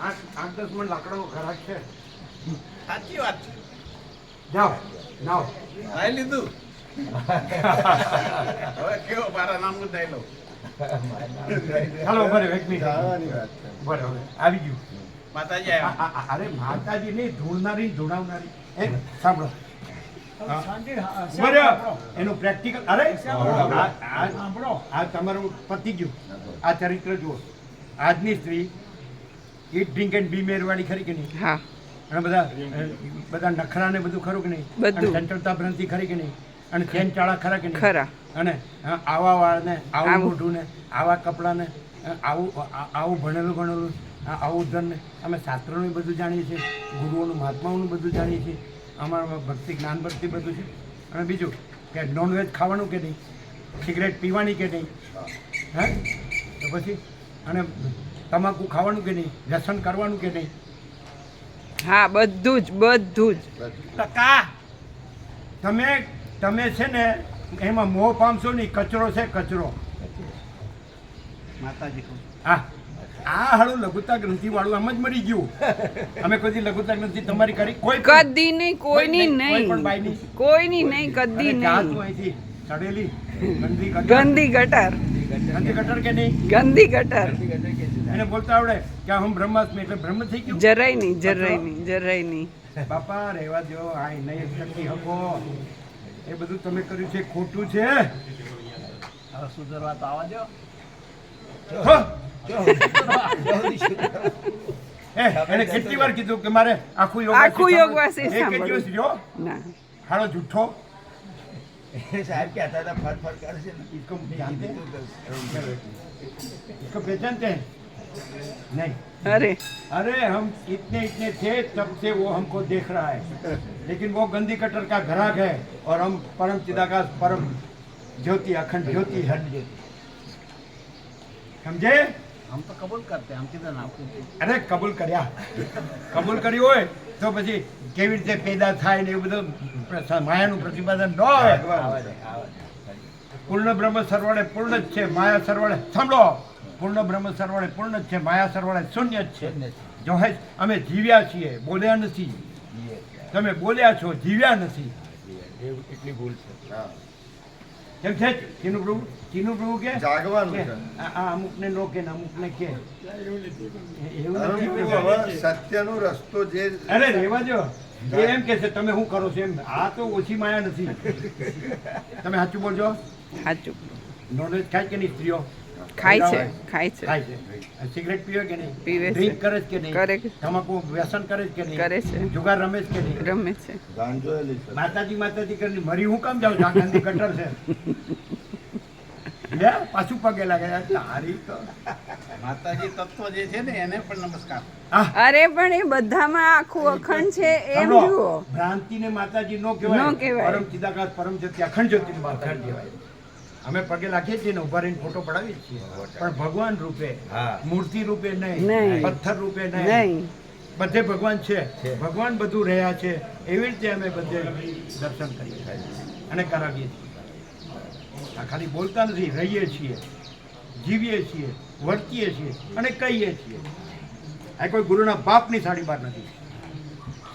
આઠ 10 મણ લાકડાનો ખરાક છે. સાચી વાત છે. જાઓ નાઓ. ખાઈ લીધું. હવે કેવો મારા નામ ઉધાઈ લો. ચાલો બરે એક મિનિટ બરાબર આવી ગયું. માતાજી આવ્યા. અરે માતાજી નહીં, ધૂળનારી ધૂણાવનારી. સાંભળો એનું પ્રેક્ટિકલ. અરે આ તમારું પતી ગયું. આ ચરિત્ર જુઓ. આજની સ્ત્રી ઈટ ડ્રિંક એન્ડ બી મેરવાળી ખરી કે નહીં? હા. અને બધા નખરા ને બધું ખરું કે નહીં? બધું. ચંચળતા ભ્રાંતિ ખરી કે નહીં? અને ચેન ચાળા ખરા કે નહીં? ખરા. અને આવા વાળને આવું મોઢું ને આવા કપડાં ને આવું ભણેલું આવું ધન ને અમે શાસ્ત્રોનું બધું જાણીએ છીએ, ગુરુઓનું મહાત્માઓનું બધું જાણીએ છીએ, અમારા ભક્તિ જ્ઞાન ભક્તિ બધું છે. અને બીજું કે નોનવેજ ખાવાનું કે નહીં, સિગરેટ પીવાની કે નહીં, હે તો પછી અને તમાકુ ખાવાનું કે નહીં, વ્યસન કરવાનું કે નહીં? હા, બધું જ ટકા તમે છે ને એમાં મોહ પામશો નહીં. કચરો છે કચરો. માતાજી કહું. હા, આ હાળું લઘુતા ગ્રંથિ વાળું આમ જ મરી ગયું. અમે કોઈ લઘુતા ગ્રંથિ તમારી કરી કોઈ કદી નહીં, કોઈની કોઈ પણ નહીં, બાઈની કોઈની નહીં, કદી નહીં. અહીંથી ચડેલી ગંદી ગંદી ગટર, ગંદી ગટર કે નહીં? ગંદી ગટર. એને બોલતા આવડે કે હમ બ્રહ્માસ્મી એટલે બ્રહ્મ થઈ ગયું? જરાય નહીં, જરાય નહીં, જરાય નહીં. બાપા રહેવા દો. આ નહીં શક્તિ હકો. એ બધું તમે કર્યું છે ખોટું છે. હવે સુધરવા તો આવવા દો. એને કેટલી વાર કીધું કે મારે આખું આખું યોગ વાસી એક સાંભળવું. દિવસ રહ્યો ના. હાલો જુઠ્ઠો. સાહેબ કહેતા હતા ફટ કરશે ને. इसको जानते हैं? इसको पहचानते हैं? नहीं. અરે अरे हम इतने थे तब से वो हमको देख रहा है, लेकिन वो गंदी कटर का ग्राहक है और हम परम चिदाकाश परम ज्योति अखंड ज्योति है. समझे? हम तो कबूल करते हम किधर नाम. અરે કબૂલ કર્યા. કબૂલ કર્યું હોય તો પછી કેવી રીતે પેદા થાય ને એવું બધું માયાનું પ્રતિપાદન ન હોય. પૂર્ણ બ્રહ્મ સરવાળે પૂર્ણ જ છે, માયા સરવાળે. સાંભળો, પૂર્ણ બ્રહ્મ સરવાળે પૂર્ણ જ છે, માયા સરવાળે શૂન્ય જ છે. જો હે અમે જીવ્યા છીએ, બોલ્યા નથી. તમે બોલ્યા છો, જીવ્યા નથી. એટલી ભૂલ છે. કેમ છે ચીનુ પ્રભુ? ચીનુ પ્રભુ કે જાગવાનું છે. આ અમુકને નો કે ને અમુકને કે એવું નથી. સત્યનો રસ્તો જે અરે રેવા દો. એ એમ કે છે તમે શું કરો છો એમ. આ તો ઓછી માયા નથી. તમે સાચું બોલજો. સાચું. નોનવેજ ખાય કે નહીં સ્ત્રીઓ? ખાય છે, ખાય છે. ખાય છે. સિગરેટ પીવે કે નહીં? પીવે છે. ડ્રિંક કરે છે કે નહીં? કરે છે. તમાકુ વ્યસન કરે છે કે નહીં? કરે છે. જુગાર રમે છે કે નહીં? રમે છે. ગાંજોયેલી છે. માતાજી કરીને મરી હું કામ જાઉં? ગાંધી કટર છે. લે પાછું પગે લાગે. તારી તો માતાજી તત્વ જે છે ને એને પણ નમસ્કાર. અરે પણ એ બધામાં આખું અખંડ છે એમ જુઓ. ભ્રાંતિને માતાજી નો નો કહેવાય. કહેવાય. પરમ ચિદાકાશ પરમ જ્યોતિ અખંડ જ્યોતિને માતા કહેવાય. અમે પગે લાગીએ છીએ ને ઉભા રહીને ફોટો પડાવીએ છીએ, પણ ભગવાન રૂપે, મૂર્તિ રૂપે નહીં, નહીં. પથ્થર રૂપે નહીં. નહીં. બધે ભગવાન છે. ભગવાન બધું રહ્યા છે. એવી રીતે અમે બધે દર્શન કરીએ અને કરાવીએ છીએ. આ ખાલી બોલતા નથી, રહીએ છીએ, જીવીએ છીએ, વર્તીએ છીએ અને કહીએ છીએ. આ કોઈ ગુરુના બાપની સાડી બાર નથી.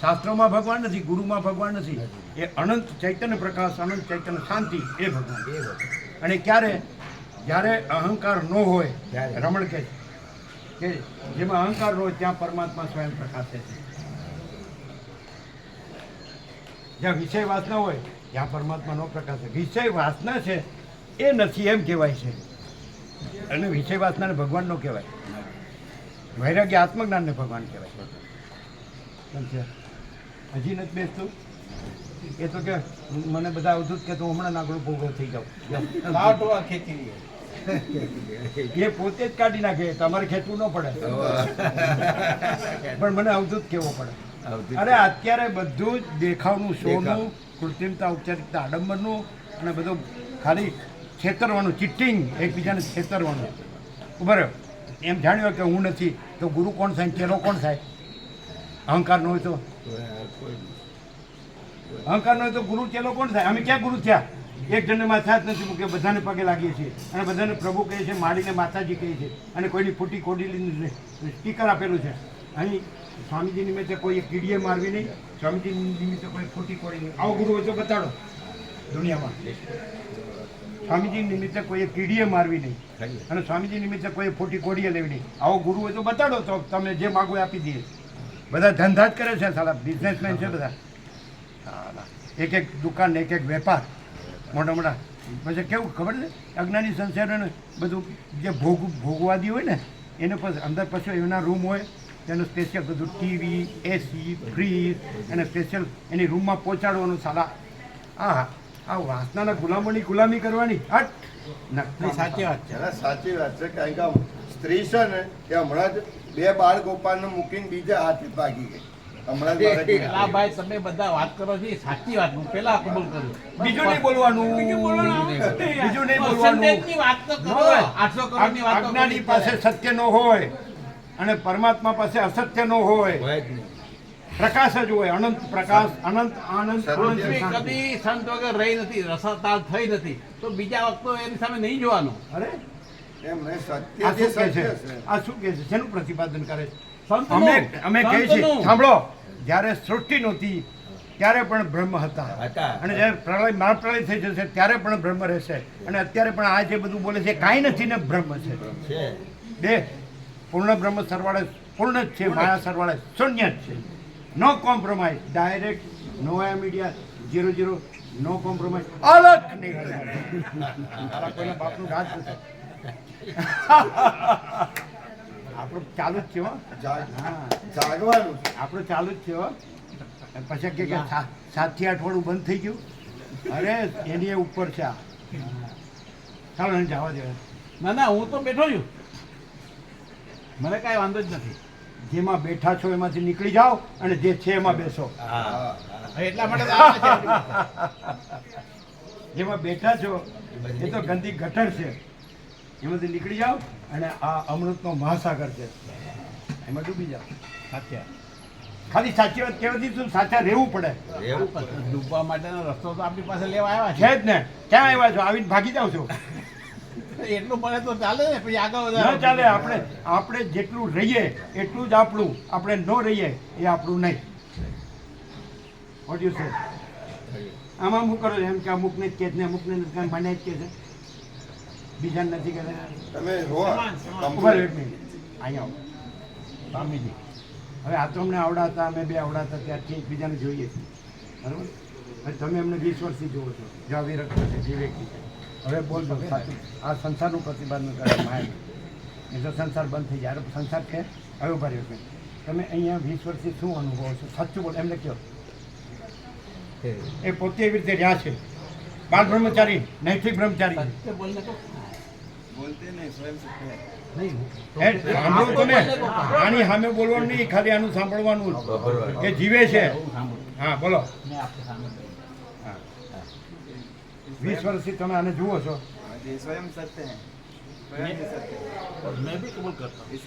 શાસ્ત્રોમાં ભગવાન નથી, ગુરુમાં ભગવાન નથી. એ અનંત ચૈતન્ય પ્રકાશ, અનંત ચૈતન્ય શાંતિ, એ ભગવાન. અને ક્યારે? જ્યારે અહંકાર ન હોય. રમણ કહે છે કે જેમાં અહંકાર ન હોય ત્યાં પરમાત્મા સ્વયં પ્રકાશે છે. જ્યાં વિષય વાસના હોય ત્યાં પરમાત્મા નો પ્રકાશે. વિષય વાસના છે એ નથી એમ કહેવાય છે. અને વિષય વાસનાને ભગવાન નો કહેવાય. વૈરાગ્ય આત્મજ્ઞાનને ભગવાન કહેવાય. કેમ છે? હજી નથી બેસતું? એ તો કે મને બધા અવધૂત કે તું હમણાં નાગડું ભોગો થઈ જાઉં. લાટવા ખેંચી લે. એ પોતે જ કાઢી નાખે, તમારે ખેંચવું ન પડે. પણ મને અવધૂત કેવો પડે. અરે અત્યારે બધું જ દેખાવનું, શોનું, કૃત્રિમતા, ઔપચારિકતા, આડંબરનું અને બધું ખાલી છેતરવાનું, ચીટિંગ, એકબીજાને છેતરવાનું. બરાબર. એમ જાણ્યું કે હું નથી તો ગુરુ કોણ થાય, ચેલો કોણ થાય? અહંકાર ન હોય તો અહંકાર ન હોય તો ગુરુ ચેલો કોણ થાય? અમે ક્યાં ગુરુ થયા? એક જણને માથે હાથ નથી મૂક્યો, બધાને પગે લાગીએ છીએ અને બધાને પ્રભુ કહે છે, માડીને માતાજી કહે છે અને કોઈની ફૂટી કોડીલી સ્ટીકર આપેલું છે. અહીં સ્વામીજી નિમિત્તે કોઈ કીડીએ મારવી નહીં, સ્વામીજી નિમિત્તે કોઈ ફૂટી કોડી નહીં. આવો ગુરુ હોય તો બતાડો દુનિયામાં. સ્વામીજી નિમિત્તે કોઈ કીડીએ મારવી નહીં અને સ્વામીજી નિમિત્તે કોઈ ફૂટી કોડીએ લેવી નહીં. આવો ગુરુ હોય તો બતાડો, તો તમે જે માગો એ આપી દઈએ. બધા ધંધા જ કરે છે, સાલા બિઝનેસમેન છે બધા. એક એક દુકાન, એક એક વેપાર, મોટા મોટા. પછી કેવું ખબર છે, અજ્ઞાની સંસારોને બધું જે ભોગવાદી હોય ને એને પછી અંદર પછી એના રૂમ હોય, તેનું સ્પેશિયલ બધું ટીવી, એસી, ફ્રીજ અને સ્પેશિયલ એની રૂમમાં પહોંચાડવાનું. સાલા આ વાસનાના ગુલામોની ગુલામી કરવાની. સાચી વાત છે. સાચી વાત છે. કારણ કે સ્ત્રી છે ને કે હમણાં જ 2 બાળ ગોપાલને મૂકીને બીજા હાથે ભાગી ગઈ. હમણાં જ મારે પેલા ભાઈ તમે બધા વાત કરો છો એ સાચી વાત, હું પેલા કબૂલ કરું. બીજું નહીં બોલવાનું, બીજું નહીં બોલવાનું. પરસેન્ટેજની વાત તો કરો. 800 કરોડની વાત તો અજ્ઞાની કરી. પાસે સત્ય નો હોય અને પરમાત્મા પાસે અસત્ય નો હોય. પ્રકાશ જ હોય, અનંત પ્રકાશ, અનંત આનંદ, અનંત પૃથ્વી શાંતિ. કદી સંત વગર રહી નથી, રસાતાલ થઈ નથી, તો બીજા વખતો એની સામે નહીં જોવાનું. અરે એમ નહીં, સત્ય આ જે શું કહે સત્ય છે? છે. આ શું કહે છે? શેનું પ્રતિપાદન કરે છે? સંતનું, અમે કહીએ છીએ, સંતનું. સાંભળો, જ્યારે સૃષ્ટિ નહોતી ત્યારે પણ બ્રહ્મ હતા અને જ્યારે પ્રલય મહાપ્રલય થઈ જશે ત્યારે પણ બ્રહ્મ રહેશે. અને અત્યારે પણ આ જે બધું બોલે છે કાંઈ નથી ને બ્રહ્મ છે. બે પૂર્ણ બ્રહ્મ સરવાળે પૂર્ણ જ છે, માયા સરવાળે શૂન્ય જ છે. નો કોમ્પ્રોમાઇઝ, ડાયરેક્ટ, નો મીડિયા, 0-0, નો કોમ્પ્રોમાઇઝ, અલગ નહીં. કોઈના બાપનું રાજ નથી. આપણું ચાલુ જ છે હો. જાગવાનું છે. આપણું ચાલુ જ છે હો. પછી કે 7 થી 8 વાળું બંધ થઈ ગયું. અરે એની એ ઉપર છે આ. ચાલો એને જવા દે. ના ના, હું તો બેઠો છું, મને કાંઈ વાંધો જ નથી. જેમાં બેઠા છો એમાંથી નીકળી જાઓ અને જે છે એમાં બેસો. એટલા માટે તો આવે છે આપણી પાસે. જેમાં બેઠા છો એ તો ગંદી ગટર છે, એમાંથી નીકળી જાઓ અને આ અમૃતનો મહાસાગર છે, એમાં ડૂબી જાઓ. સાચા ખાલી સાચી વાત કહેવાથી તું સાચા રહેવું પડે. ડૂબવા માટેનો રસ્તો તો આપણી પાસે લેવા આવ્યા છે જ ને. ક્યાં આવ્યા છો? આવીને ભાગી જાવ છો? છે. એટલું મળે તો ચાલે ને, પછી આગળ ન વધારે. ચાલે. આપણે જેટલું રહીએ એટલું જ આપણું, આપણે ન રહીએ એ આપણું નહીં. What you say? આમાં શું કરો છો? એમ કે અમુકને જ કહે છે ને અમુકને નથી કહે, મને જ કહે છે, બીજાને નથી કહેતા. તમે હો ઉભા રહો એક મિનિટ. અહીંયા આવો. સ્વામીજી, હવે આ તો અમને આવડાતા, અમે બે આવડાતા ત્યારથી એકબીજાને જોઈએ છીએ, બરાબર? હવે તમે અમને 20 વર્ષથી જુઓ છો, જો આ વિરક્ત છે, વિવેકી છે. હવે બોલજો સાચું. આ સંસારનું પ્રતિપાદન કરે માયા, એ તો સંસાર બંધ થઈ જાય. સંસાર છે. હવે ઉભા રહ્યો છે. તમે અહીંયા 20 વર્ષથી શું અનુભવો છો? સાચું બોલ, એમને કહો. એ પોતે એવી રીતે રહ્યા છે, બાળ બ્રહ્મચારી, નૈતિક બ્રહ્મચારી. સત્ય બોલને તો નહીં. સાંભળો તમે. આની સામે બોલવાનું નહીં, ખાલી આનું સાંભળવાનું. એ જીવે છે. હા બોલો. મેં આપણી સામે બોલ્યું. 20 વર્ષથી તમે આને જુઓ છો. स्वयं सत्य है, स्वयं ही सत्य है। और मैं भी कबूल करता हूँ. इस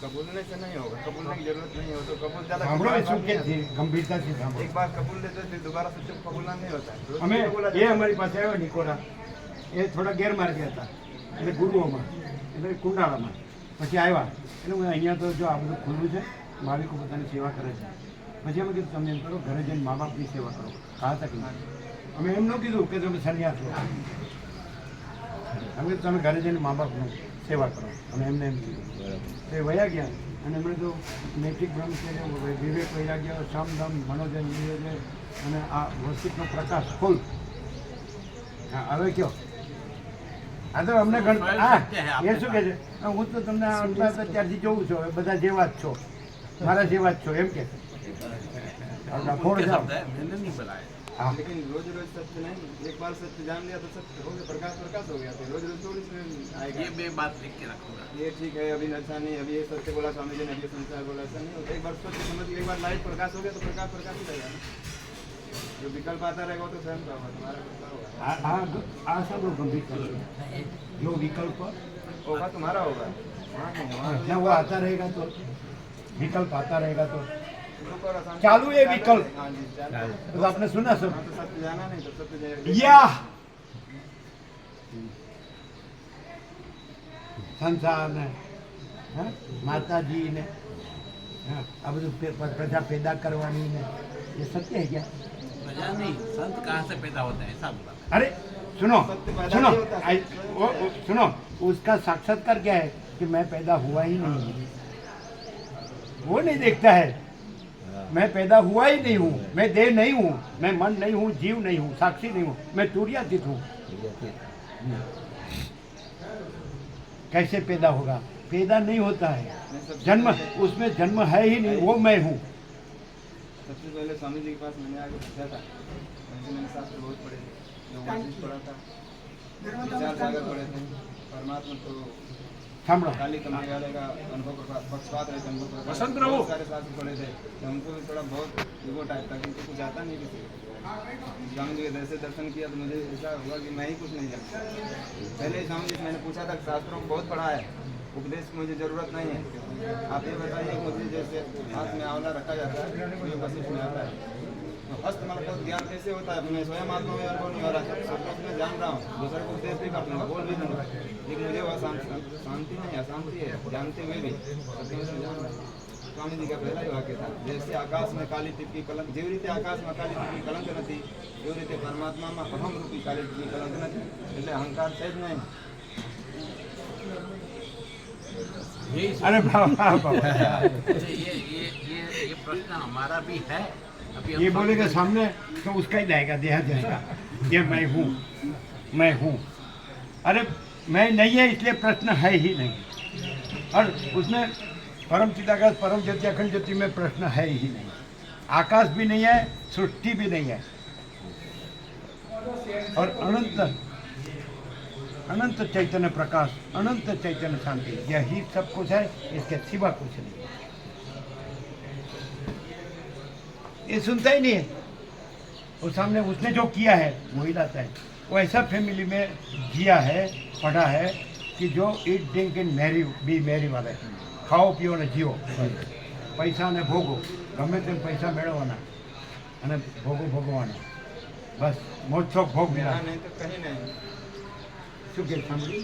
कबूलने से नहीं होगा, कबूलने की जरूरत नहीं हो तो कबूल ज्यादा સાંભળો એ શું કે છે, ગંભીરતાથી સાંભળો. एक बार कबूल लेते फिर दोबारा सत्य को कबूलना नहीं होता है। रोज અમે नहीं बोला એ जाता। અમારી પાસે આવ્યો નિકોરા, એ થોડા ગેરમાર્ગે હતા, એટલે ગુરુઓમાં, એટલે કુંડાળામાં. પછી આવ્યા એટલે હું અહીંયા તો જો આ બધું ખુલ્લું છે, ભાવિકો પોતાની સેવા કરે છે. પછી અમે કીધું તમે એમ કરો, ઘરે જઈને મા બાપની સેવા કરો. હા તક અમે એમ ન કીધું કે તમે સંન્યાસ લો, અમે કીધું તમે ઘરે જઈને મા બાપની સેવા કરો. અમે એમને એમ કીધું. તો એ વયા ગયા અને એમણે તો નૈતિક બ્રહ્મચર્ય, વિવેક, વૈરાગ્ય, સમદમ, મનોજન, નિયોજન અને આ વસ્તુનો પ્રકાશ ફૂલ. હા હવે કયો? આ તો અમને હા એ શું કહે છે, હું તો તમને આટલા ત્યારથી જોઉં છું, હવે બધા જેવા જ છો, મારા જેવા જ છો એમ કે ફોડ જાઓ. मैंने नहीं बुलाया. હા लेकिन रोज रोज सत्य नहीं, एक बार सत्य जान लिया तो सत्य हो गया, प्रकाश प्रकाश हो गया। तो रोज रोज थोड़ी सी आएगा। ये मैं बात लिख के रखूंगा. ये ठीक है, अभी अच्छा नहीं, अभी ये सत्य बोला स्वामी जी ने, अभी ये संसार बोला, ऐसा नहीं होता। एक बार सत्य समझ लिया, एक बार लाइट प्रकाश हो गया तो प्रकाश प्रकाश ही रहेगा ना। जो विकल्प आता रहेगा वो तो स्वयं का होगा, तुम्हारा क्या होगा? આ સાંભળો ગંભીર કરો. જો વિકલ્પ होगा तुम्हारा होगा, वहाँ नहीं है, वहाँ क्या वो आता रहेगा तो विकल्प आता रहेगा तो रुको और आसान- चालू है विकल्प. हाँ जी, चालू। तो आपने सुना सब हाँ, तो सत्य जाना नहीं तो सत्य जाएगा। या સંસાર ને માતાજી ને આ બધું પ્રજા પેદા કરવાની ને ये सत्य है क्या? प्रजा नहीं, संत कहाँ से पैदा होता है ऐसा बोला। अरे सुनो सत्य पैदा सुनो नहीं होता। सुनो उसका साक्षात्कार क्या है कि मैं पैदा हुआ ही नहीं, वो नहीं देखता है मैं पैदा हुआ ही नहीं हूँ, मैं देह नहीं हूँ, मैं मन नहीं हूँ, जीव नहीं हूँ, साक्षी नहीं हूँ, मैं तुर्यातीत हूँ। कैसे पैदा होगा? पैदा नहीं होता है, जन्म उसमें जन्म है ही नहीं, वो मैं हूँ। सबसे पहले स्वामी जी के पास मैंने आके पूछा था, मैंने शास्त्र बहुत पढ़े थे, योगाशीष पढ़ा था, विचार सागर पढ़े थे, परमात्मा तो सामड़ा काली कमाई वाले का अनुभव पक्षपात रहे थे, वसंत प्रभु। बहुत सारे शास्त्र पढ़े थे, तो हमको भी थोड़ा बहुत ईगो टाइप था, क्योंकि कुछ आता नहीं किसी को। स्वामी जी के जैसे दर्शन किया तो मुझे ऐसा हुआ कि मैं ही कुछ नहीं जानता। पहले ही स्वामी जी से मैंने पूछा था, शास्त्रों को बहुत पढ़ा है, उपदेश की मुझे ज़रूरत नहीं है, आप ये बताइए मुझे जैसे हाथ में आंवला रखा जाता है, ये वशिष्ठ में आता है, तो हस्तमल को ज्ञान कैसे होता है? मैं स्वयं आत्मा में अनुभव नहीं हो रहा, सब कुछ मैं जान रहा हूँ, दूसरे को उपदेश भी कर दूँगा, बोल भी दूँगा, लेकिन मुझे वह शांति नहीं, अशांति है, जानते हुए भी सत्य में जान रहा हूँ। स्वामी जी का पहला ही वाक्य था, जैसे आकाश में काली टिप्पी कलंक, જેવી રીતે આકાશમાં કાલી ટીપી કલંક નથી, એવી રીતે પરમાત્મામાં અહમ રૂપી કાલી ટીપી કલંક નથી, એટલે અહંકાર છે જ નહીં। यही अरे बाबा ये प्रश्न हमारा भी है। अभी ये बोलेगा सामने तो उसका ही जाएगा, देहा जाएगा, ये मैं हूँ, मैं हूँ। अरे मैं नहीं है इसलिए प्रश्न है ही नहीं, और उसमें परम चिदाकाश परम ज्योति अखंड ज्योति में प्रश्न है ही नहीं, आकाश भी नहीं है, सृष्टि भी नहीं है, और अनंत अनंत चैतन्य प्रकाश, अनंत चैतन्य शांति, यही सब कुछ है, इसके सिवा कुछ नहीं। ये सुनता ही नहीं है, वो सामने उसने जो किया है वही लाता है। वो ऐसा फैमिली में जिया है, पढ़ा है कि जो eat drink and merry be merry वाले, खाओ पियो ने जीવો, પૈસા ને ભોગો, ગમે તેમ પૈસા મેળવવાના અને ભોગો ભોગવવાના, બસ મોજ ભોગ મેળવવાના। यहाँ नहीं तो कहीं नहीं। શું કે સાંભળ્યું?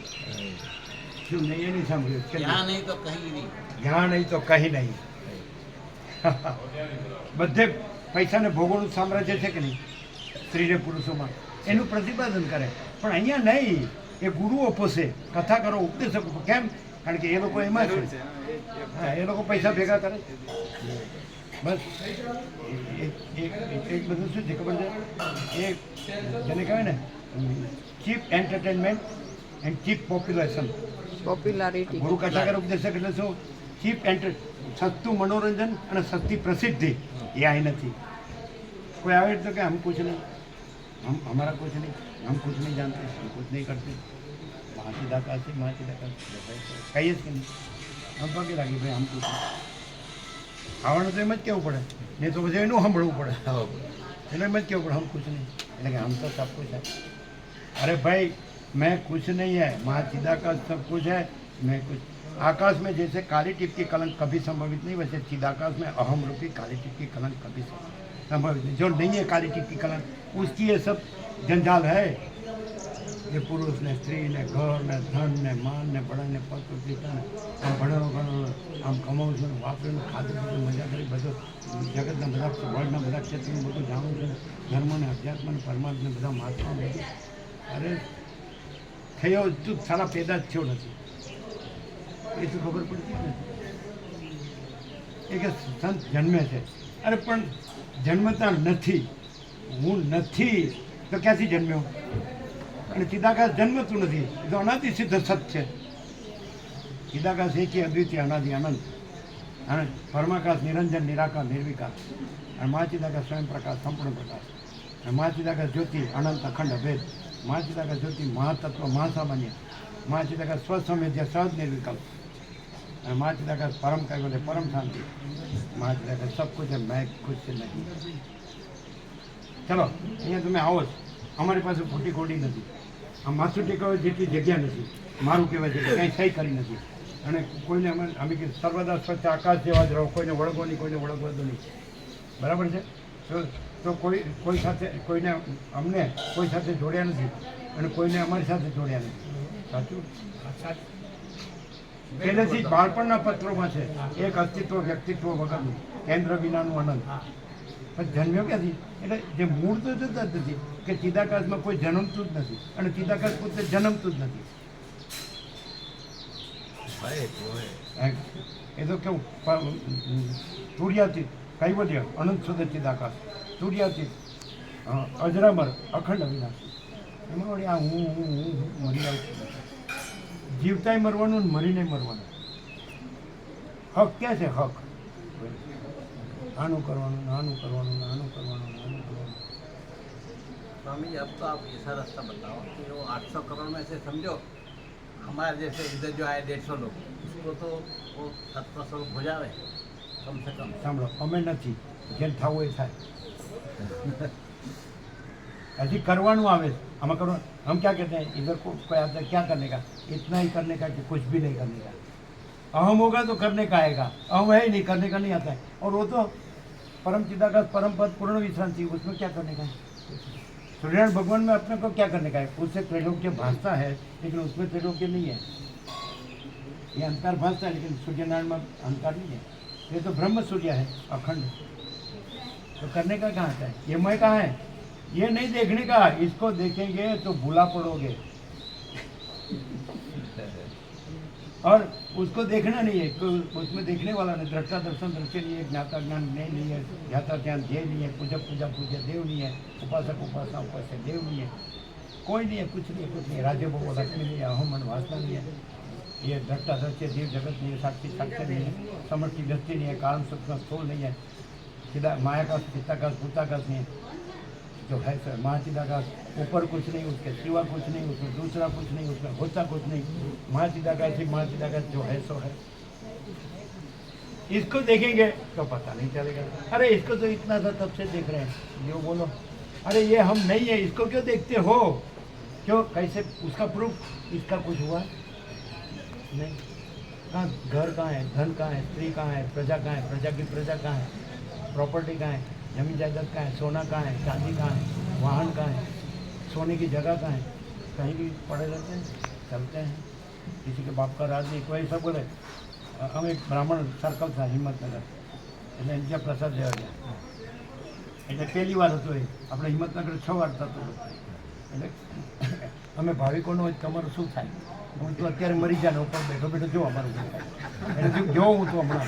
શું નહીં એ નહીં સાંભળ્યું? यहाँ नहीं तो कहीं नहीं। જ્યાં નહીં તો કहीं નહીં। બધે પૈસાને ભોગોનું સામ્રાજ્ય છે કે નહીં સ્ત્રી ને પુરુષોમાં, એનું પ્રતિપાદન કરે, પણ અહીંયા નહીં। એ ગુરુઓ પોષે, કથાકારો, ઉપદેશકો, કેમ? કારણ કે એ લોકો એમાં છે, હા, એ લોકો પૈસા ભેગા કરે, બસ। એક બધું શું છે ખબર છે? એ જેને કહેવાય ને cheap entertainment and cheap population. Popularity ગુરુ કથાકાર ઉપદેશક એટલે શું? ચીપ સસ્તું મનોરંજન અને સસ્તી પ્રસિદ્ધિ, એ અહીં નથી। કોઈ આવે તો કે હમ કુછ નહીં, हम हमारा कुछ नहीं, हम कुछ नहीं जानते, हम कुछ नहीं करते, महाचिदाकाशी कहिए कि नहीं, हम पगे लागी भाई हम कुछ नहीं। આવવાનું તો એમ જ કહેવું પડે, નહીં તો પછી એનું સાંભળવું પડે, એને એમ જ કહેવું પડે हम कुछ नहीं, એટલે કે हम तो सब कुछ है। अरे भाई मैं कुछ नहीं है, महाचिदाकाश सब कुछ है, मैं कुछ। आकाश में जैसे काली टिप की कलंक कभी संभवित नहीं, वैसे चिदाकाश में अहम रूपी काली टिप की कलंक कभी संभवित नहीं। जो नहीं है काली टिप की कलंक, उसकी ये सब जंजाल है, ये पुरुष ने स्त्री ने घर ने धन ने मान ने बड़ा ने पद प्रतिष्ठा ने आम भणेलो गणेलो आम कमाऊँ છું, વાપરેલું ખાધું પીધું મજા કરી, બધું જગતના બધા વર્લ્ડના બધા ક્ષેત્રનું બધું જાણું છું, ધર્મ ને અધ્યાત્મ ને પરમાત્મા બધા મહાત્મા બધું। અરે થયો તું સારા પેદા જ થયો નથી, એ તો ખબર પડતી જ નથી। એ કે સંત જન્મે છે, અરે પણ જન્મતા નથી, હું નથી તો ક્યાંથી જન્મ્યો? અને ચિદાકાશ જન્મતું નથી, એ તો અનાદિ સિદ્ધ સત છે। ચિદાકાશ એકી અદ્વિતીય અનાદિ અનંત, અને પરમાકાશ નિરંજન નિરાકાર નિર્વિકાર, અને મહાચિદાકાશ સ્વયં પ્રકાશ સંપૂર્ણ પ્રકાશ, અને મહાચિદાકાશ જ્યોતિ અનંત અખંડ અભેદ, મહાચિદાકાશ જ્યોતિ મહાતત્વ મહાસામાન્ય, મહાચિદાકાશ સ્વસંવેદ્ય સહજ નિર્વિકલ્પ, અને મહાચિદાકાશ પરમ કૈવલ્ય પરમ શાંતિ, મહાચિદાકાશ सब कुछ है, मैं कुछ नहीं। ચલો અહીંયા તમે આવો છો, અમારી પાસે ખોટી ખોટી નથી, આ માથું ટેકવા જેટલી જગ્યા નથી, મારું કહેવાય છે કે કંઈ સહી કરી નથી, અને કોઈને અમે કે સર્વદા સ્વચ્છ આકાશ જેવા જ રહો, કોઈને વળગો નહીં, કોઈને વળગવા દો નહીં, બરાબર છે? તો તો કોઈ સાથે કોઈને અમને કોઈ સાથે જોડ્યા નથી અને કોઈને અમારી સાથે જોડ્યા નથી. સાચું? પહેલેથી જ બાળપણના પત્રોમાં છે એક અસ્તિત્વ વ્યક્તિત્વ વગરનું, કેન્દ્ર વિનાનું અનંત. પણ જન્મ્યો ક્યાંથી? એટલે જે મૂળ તો જતા જ નથી કે ચિદાકાશમાં કોઈ જન્મતું જ નથી અને ચિદાકાશ પોતે જન્મતું જ નથી. એ તો કેવું સૂર્યાતીત કૈવલ્ય અનંત સુધી ચિદાકાશ, સૂર્યાતીત અજરામર અખંડ અવિનાશી. એમાં વળી આ હું મરી આવું છું. જીવતાય મરવાનું ને મરીને મરવાનું. હક ક્યાં છે? હક આનું કરવાનું ને આનું કરવાનું ને આનું કરવાનું ને આનું કરવાનું. स्वामी जी अब तो आप ऐसा रास्ता बताओ कि वो 800 करोड़ में से समझो हमारे जैसे इधर जो आए 150 लोग उसको तो वो 17 स्वरूप हो जावे कम से कम. સાંભળો, અમે નથી, જેમ થવું એ થાય. हजी करवाणु आवे हमें करो, हम क्या कहते हैं इधर को कोई आता है क्या करने का, इतना ही करने का कि कुछ भी नहीं करने का. अहम होगा तो करने का आएगा, अहम है ही नहीं, करने का नहीं आता है. और वो तो परम चिदाकाश परम पद पूर्ण विश्रांति, उसमें क्या करने का है. सूर्यनारायण भगवान में अपने को क्या करने का है, उससे त्रैलोक्य भासता है लेकिन उसमें त्रैलोक्य नहीं है. ये अंतर भासता है लेकिन सूर्यनारायण में अंतर नहीं है. ये तो ब्रह्म सूर्य है अखंड. तो करने का कहाँ आता है, ये मैं कहाँ है, ये नहीं देखने का. इसको देखेंगे तो भूला पड़ोगे और उसको देखना नहीं है, उसमें देखने वाला नहीं. दृष्टा दर्शन दृश्य नहीं है, ज्ञाता ज्ञान नहीं है, ज्ञाता ज्ञान ध्येय नहीं है, पूजक पूजा पूज्य देव नहीं है, उपासक उपासना उपास्य देव नहीं है, कोई नहीं है, कुछ नहीं है, कुछ नहीं है. राज्य भोग लक्ष्मी नहीं है, अहम मन वासना नहीं है. ये दृष्टा दृश्य देव जगत नहीं है, साक्षी साक्षर नहीं है, समष्टि व्यक्ति नहीं है, कारण सूक्ष्म स्थूल नहीं है, सीधा माया का चित्ताकाश भूताकाश नहीं है. जो है सर महाचिदाकाश, ऊपर कुछ नहीं, उसके सिवा कुछ नहीं, उसमें दूसरा कुछ नहीं, उसमें होता कुछ नहीं. महाचिदाकाश ही महाचिदाकाश जो है सो है. इसको देखेंगे तो पता नहीं चलेगा. अरे इसको तो इतना था तब से देख रहे हैं, जो बोलो अरे ये हम नहीं है, इसको क्यों देखते हो, क्यों कैसे, उसका प्रूफ, इसका कुछ हुआ नहीं. कहाँ घर कहाँ है, धन कहाँ है, स्त्री कहाँ है, प्रजा कहाँ है, प्रजा की प्रजा कहाँ है, प्रॉपर्टी कहाँ है, जमीन जायदाद कहाँ है, सोना कहाँ है, चांदी कहाँ है, वाहन कहाँ है, सोने की जगह कहाँ है. कहीं भी पड़े रहते हैं, चलते हैं. किसी के बाप का राज नहीं. कोई सब बोले हम एक ब्राह्मण सर्कल था हिम्मतनगर, એટલે ત્યાં પ્રસાદ લેવા ગયા. એટલે પહેલી વાર હતો એ આપણે હિંમતનગર 6 વાર થતું. એટલે અમે ભાવિકોનો તમારું શું થાય, હું તો અત્યારે મરી જાય ઉપર બેઠો બેઠો જો અમારું શું થાય. એટલે જો હું તો હમણાં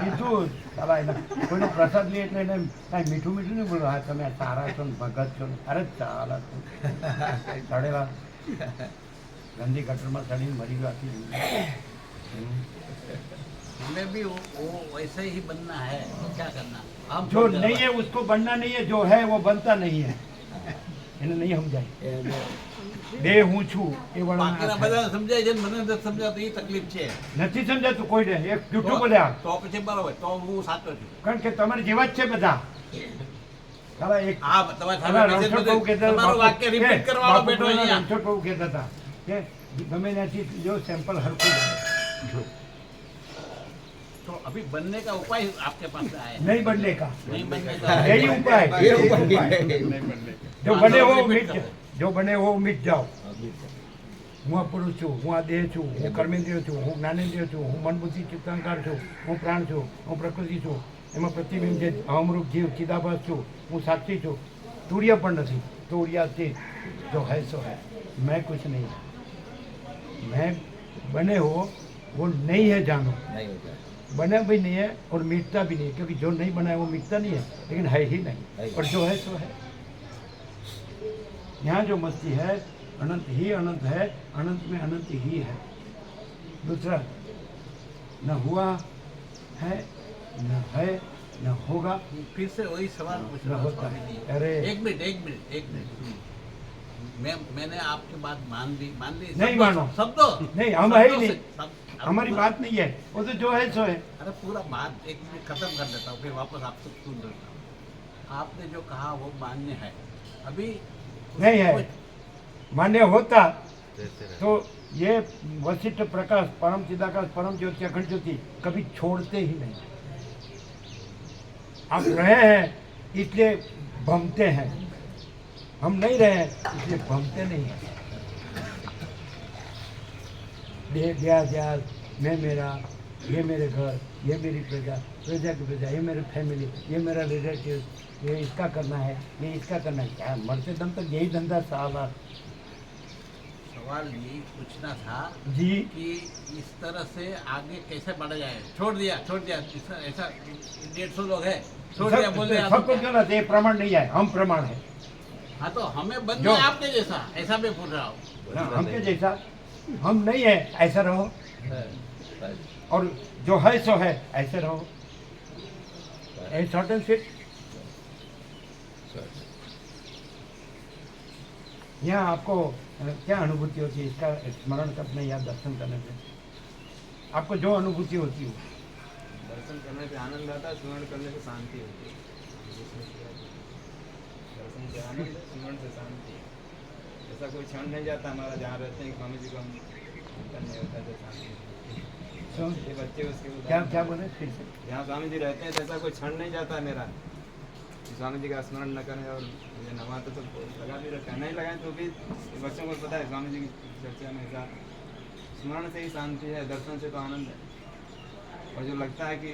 કીધું સારા એના કોઈનો પ્રસાદ લે એટલે એને કાંઈ મીઠું મીઠું નહીં બોલો, હા તમે સારા છો ને ભગત છો ને, અરે ચાલા ચડેલા ગંદી ગટરમાં ચડીને મરી ગયો આખી જિંદગી. हमें भी वो वैसे ही बनना है, तो क्या करना. हम जो नहीं है उसको बनना नहीं है, जो है वो बनता नहीं है. એને નહીં સમજાય. બે હું છું એ બાકીના વળણ બધા સમજાય છે, મને નથી સમજાતું, એ તકલીફ છે. નથી સમજાતું કોઈને. એક જૂઠું બોલ્યા તો પછી બરોબર, તો હું સાચો છું. કારણ કે તમારે જેવા જ છે બધા. સાલા એક હા તમારે સાલા સામે રણછોડ બહુ કહેતા હતા, તમારું વાક્ય રિપીટ કરવાનો બેઠો બાપુ અહીંયા. રણછોડ બહુ કહેતા હતા કે ગમે ત્યાંથી જો સેમ્પલ હરખું બને. तो अभी बनने का उपाय आपके पास आया है. નહીં बनने का, नहीं बनने का यही उपाय. जो बने हो मिट, जो बने हो मिट जाओ. હું આ પુરુષ છું, હું આ દેહ છું, હું કર્મેન્દ્રિય છું, હું જ્ઞાનેન્દ્રિય છું, હું મન બુદ્ધિ ચિત્તાંકાર છું, હું પ્રાણ છું, હું પ્રકૃતિ છું, એમાં પ્રતિબિંબ છે અમૃત જીવ ચિદાભાસ છું, હું સાક્ષી છું. તુર્ય પણ નથી, તુર્યાથી જો है सो है, मैं कुछ नहीं. मैं बने हो वो नहीं है जानो, बना भी नहीं है और मिटता भी नहीं है, क्योंकि जो नहीं बना है वो मिटता नहीं है लेकिन है ही नहीं, और जो है सो है. यहाँ जो मस्ती है अनंत ही अनंत है, अनंत में अनंत ही है. दूसरा न हुआ है, न है, न होगा, फिर से वही सवाल पूछ रहा न हूँ होता स्वामी है. जी. अरे एक मिनट मैंने आपकी बात मान ली. नहीं मानो. शब्दों नहीं, हम है ही शब्दों नहीं. से- शब्द- हमारी बात नहीं है, वो तो जो है सो है. अरे पूरा बात एक मिनट खत्म कर देता हूँ, फिर वापस आपसे सुन लेता हूँ. आपने जो कहा वो मान्य है. अभी नहीं है. मान्य होता तो ये वशिष्ठ प्रकाश परम चिदाकाश परम ज्योति अखंड ज्योति कभी छोड़ते ही नहीं. आप रहे हैं इसलिए भमते हैं, हम नहीं रहे हैं इसलिए भमते नहीं हैं। गया गया, मैं मेरा, ये मेरे घर, ये मेरी प्रजा, प्रजा की प्रजा, ये मेरे फैमिली, ये मेरा रिलेटिव, ये इसका करना है, ये इसका करना है। क्या मरते दम तक यही धंधा साला सवाल यही पूछना था जी। कि इस तरह से आगे कैसे बढ़ा जाए। छोड़ दिया ऐसा 150 लोग है, छोड़ दिया बोल दिया। सबको क्यों ना ये प्रमाण नहीं है, हम प्रमाण है। हाँ तो हमें बनना जो- है आपके जैसा, ऐसा मैं पूछ रहा हूँ। हमके जैसा हम नहीं है, ऐसा रहो, और जो है सो है, ऐसे रहो। Short and sweet. यहाँ आपको क्या अनुभूति होती है इसका स्मरण करने या दर्शन करने से? आपको जो अनुभूति होती है दर्शन करने से आनंद आता है, स्मरण करने से शांति होती है। दर्शन से आनंद, स्मरण से शांति। ऐसा कोई क्षण नहीं जाता हमारा जहाँ रहते हैं स्वामी जी को हम चिंतन नहीं होता है, शांति होती है। ये बच्चे उसके क्या क्या बोले फिर से? यहाँ स्वामी जी रहते हैं तो ऐसा कोई क्षण नहीं जाता मेरा कि स्वामी जी का स्मरण न करें। और मुझे नवाते तो लगा भी रखा है, नहीं लगाएं तो भी बच्चों को पता है स्वामी जी की चर्चा में ऐसा स्मरण से ही शांति है, दर्शन से तो आनंद है। और जो लगता है कि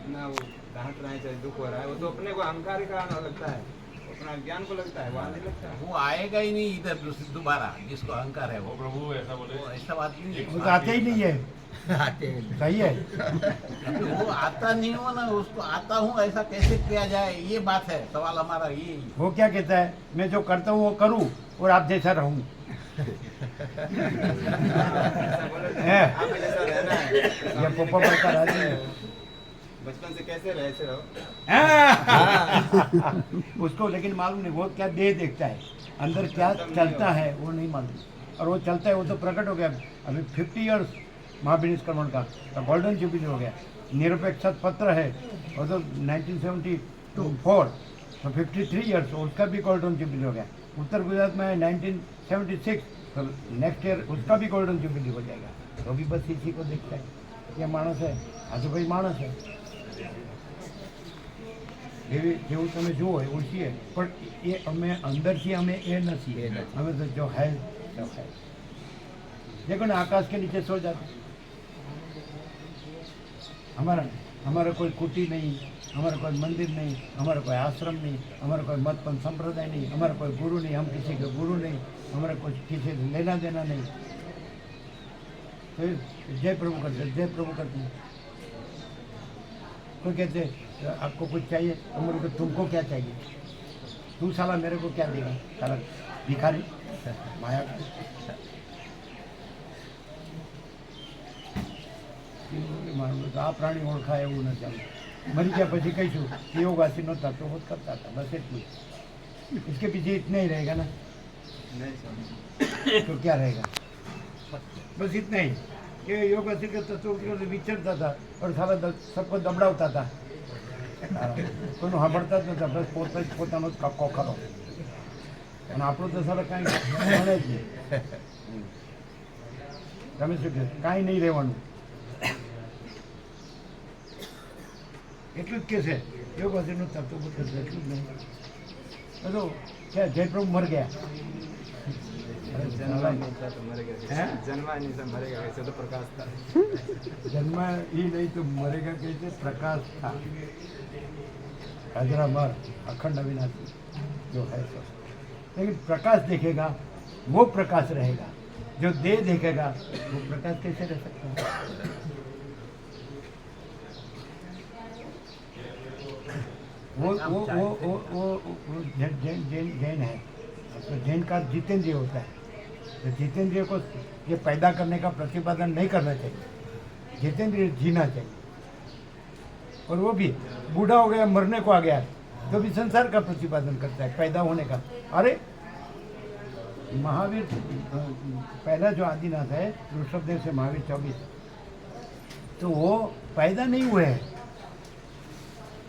ना वो डांट रहे हैं चाहे दुख हो रहा है, वो तो अपने को अहंकार के कारण लगता है, अपना ज्ञान को लगता है, वहाँ नहीं लगता है। वो आएगा ही नहीं इधर दोबारा, जिसको अहंकार है वो प्रभु ऐसा बोले, ऐसा बात नहीं वो तो आते ही नहीं है। सही है। है। वो आता नहीं हो ना, उसको आता हूँ ऐसा कैसे किया जाए, ये बात है। सवाल हमारा ये वो क्या कहता है, मैं जो करता हूँ वो करूँ और आप जैसा रहूँ। ऐसा बोले तो है। आप जैसा रहना है। ये स्वामी जी ने पोपा क्या- बता राजी है। बचपन से कैसे रहे ऐसे रहो। उसको लेकिन मालूम नहीं वो क्या देह देखता है, अंदर क्या चलता है वो नहीं मालूम। और वो चलता है वो तो प्रकट हो गया। अभी 50 ईयर्स महाविनिष्क्रमण का तो गोल्डन जुबली हो गया। निरपेक्ष पत्र है वो तो 1974, तो 53 ईयर्स उसका भी गोल्डन जुबली हो गया। उत्तर गुजरात में 1976, तो नेक्स्ट ईयर उसका भी गोल्डन जुबली हो जाएगा। तो भी बस इसी को देखता है, ये मानस है, આ તો ભાઈ માણસ છે। જેવું તમે જુઓ એવું છીએ, પણ એ અમે અંદરથી અમે એ નથી, અમે તો જો है तो है। देखो ना आकाश के नीचे सो जाते, हमारा कोई कुटी नहीं, हमारा कोई मंदिर नहीं, हमारा कोई आश्रम नहीं, हमारा कोई मतपंथ संप्रदाय नहीं, हमारा कोई गुरु नहीं, हम किसी के गुरु नहीं, हमारा कुछ किसी से लेना देना नहीं। तो जय प्रभु करते, जय प्रभु करते हैं। कोई कहते आपको कुछ चाहिए, तो मेरे को तुमको क्या चाहिए, तू साला मेरे को क्या देगा, साला भिखारी माया का। તો આ પ્રાણી ઓળખાય એવું ન ચાલે। મરી ગયા પછી કહીશું યોગાસી નહોતા તો હોત કરતા હતા, બસ એટલું। इसके पीछे इतना ही रहेगा ना, नहीं स्वामी। तो क्या रहेगा, बस इतना ही कि योगासी के तत्व से विचरता था और सारा सबको दबड़ावता था, કોઈનું સાંભળતા જ નતા, બસ પોતે જ પોતાનો જ કક્કો ખરો। અને આપણું તો સારા કાંઈ મળે જ નહીં। તમે શું કહો, કાંઈ નહીં રહેવાનું, એટલું જ કહેશે યોગાસીનું તત્વ બધું એટલું જ નહીં। બધું क्या जयप्रभु मर गया, जन्मा नहीं था तो मरेगा कैसे? हैं? जन्मा नहीं था मरेगा कैसे? तो प्रकाश था। जन्मा ही नहीं तो मरेगा कैसे, प्रकाश था, अजरामर अखंड अविनाशी जो है सो। लेकिन प्रकाश देखेगा वो प्रकाश रहेगा, जो देह देखेगा वो प्रकाश कैसे रह सकता है। वो जैन है, तो जैन का जितेंद्रिय होता है। तो जितेंद्रिय को ये पैदा करने का प्रतिपादन नहीं करना चाहिए, जितेंद्रिय जीना चाहिए। और वो भी बूढ़ा हो गया, मरने को आ गया, तो भी संसार का प्रतिपादन करता है, पैदा होने का। अरे महावीर पहला जो आदिनाथ है ऋषभदेव से महावीर 24, तो वो पैदा नहीं हुए हैं,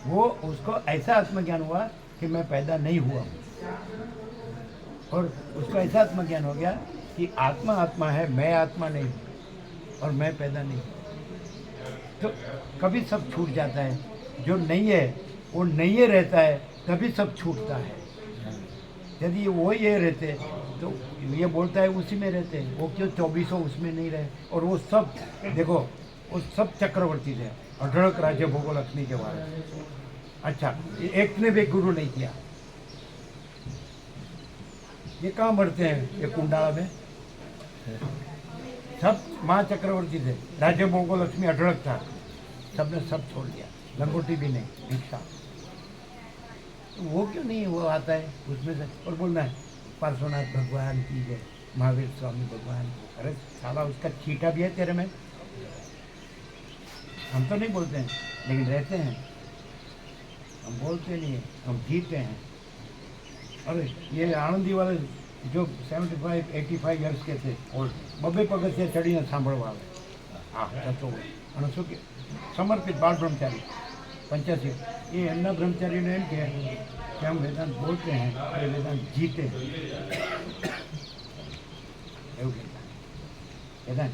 वो उसको ऐसा आत्मज्ञान हुआ कि मैं पैदा नहीं हुआ हूँ। और उसको ऐसा आत्मज्ञान हो गया कि आत्मा आत्मा है, मैं आत्मा नहीं हूँ और मैं पैदा नहीं हूँ। तो कभी सब छूट जाता है, जो नहीं है वो नहीं ये रहता है तभी सब छूटता है। यदि वो ये रहते तो ये बोलता है उसी में रहते हैं, वो क्यों 2400 उसमें नहीं रहे। और वो सब देखो वो सब चक्रवर्ती थे, अढळक राज्य भोगो लक्ष्मी के बारे में। अच्छा, एक ने भी गुरु नहीं किया, ये कहाँ मरते हैं ये कुंडाला में? सब माँ चक्रवर्ती थे, राज्य भोगो लक्ष्मी अढळक था, सबने सब छोड़ दिया, लंगोटी भी नहीं, भिक्षा। वो क्यों नहीं वो आता है उसमें से और बोलना है पार्श्वनाथ भगवान की जय, महावीर स्वामी भगवान। अरे साला उसका चीटा भी है तेरे में। हम तो नहीं बोलते हैं लेकिन रहते हैं, हम बोलते नहीं हैं, हम जीते हैं। अरे ये आनंदी वाले जो 75-85 યર્સ के थे और બબે પગથિયા ચડીને સાંભળવા આવે, હા થતો હોય અને શું કે સમર્પિત બાળ બ્રહ્મચારી 85 ये એમના બ્રહ્મચારીને એમ કે हम वेदांत बोलते हैं और वेदांत जीते हैं એવું કહેતા વેદાંત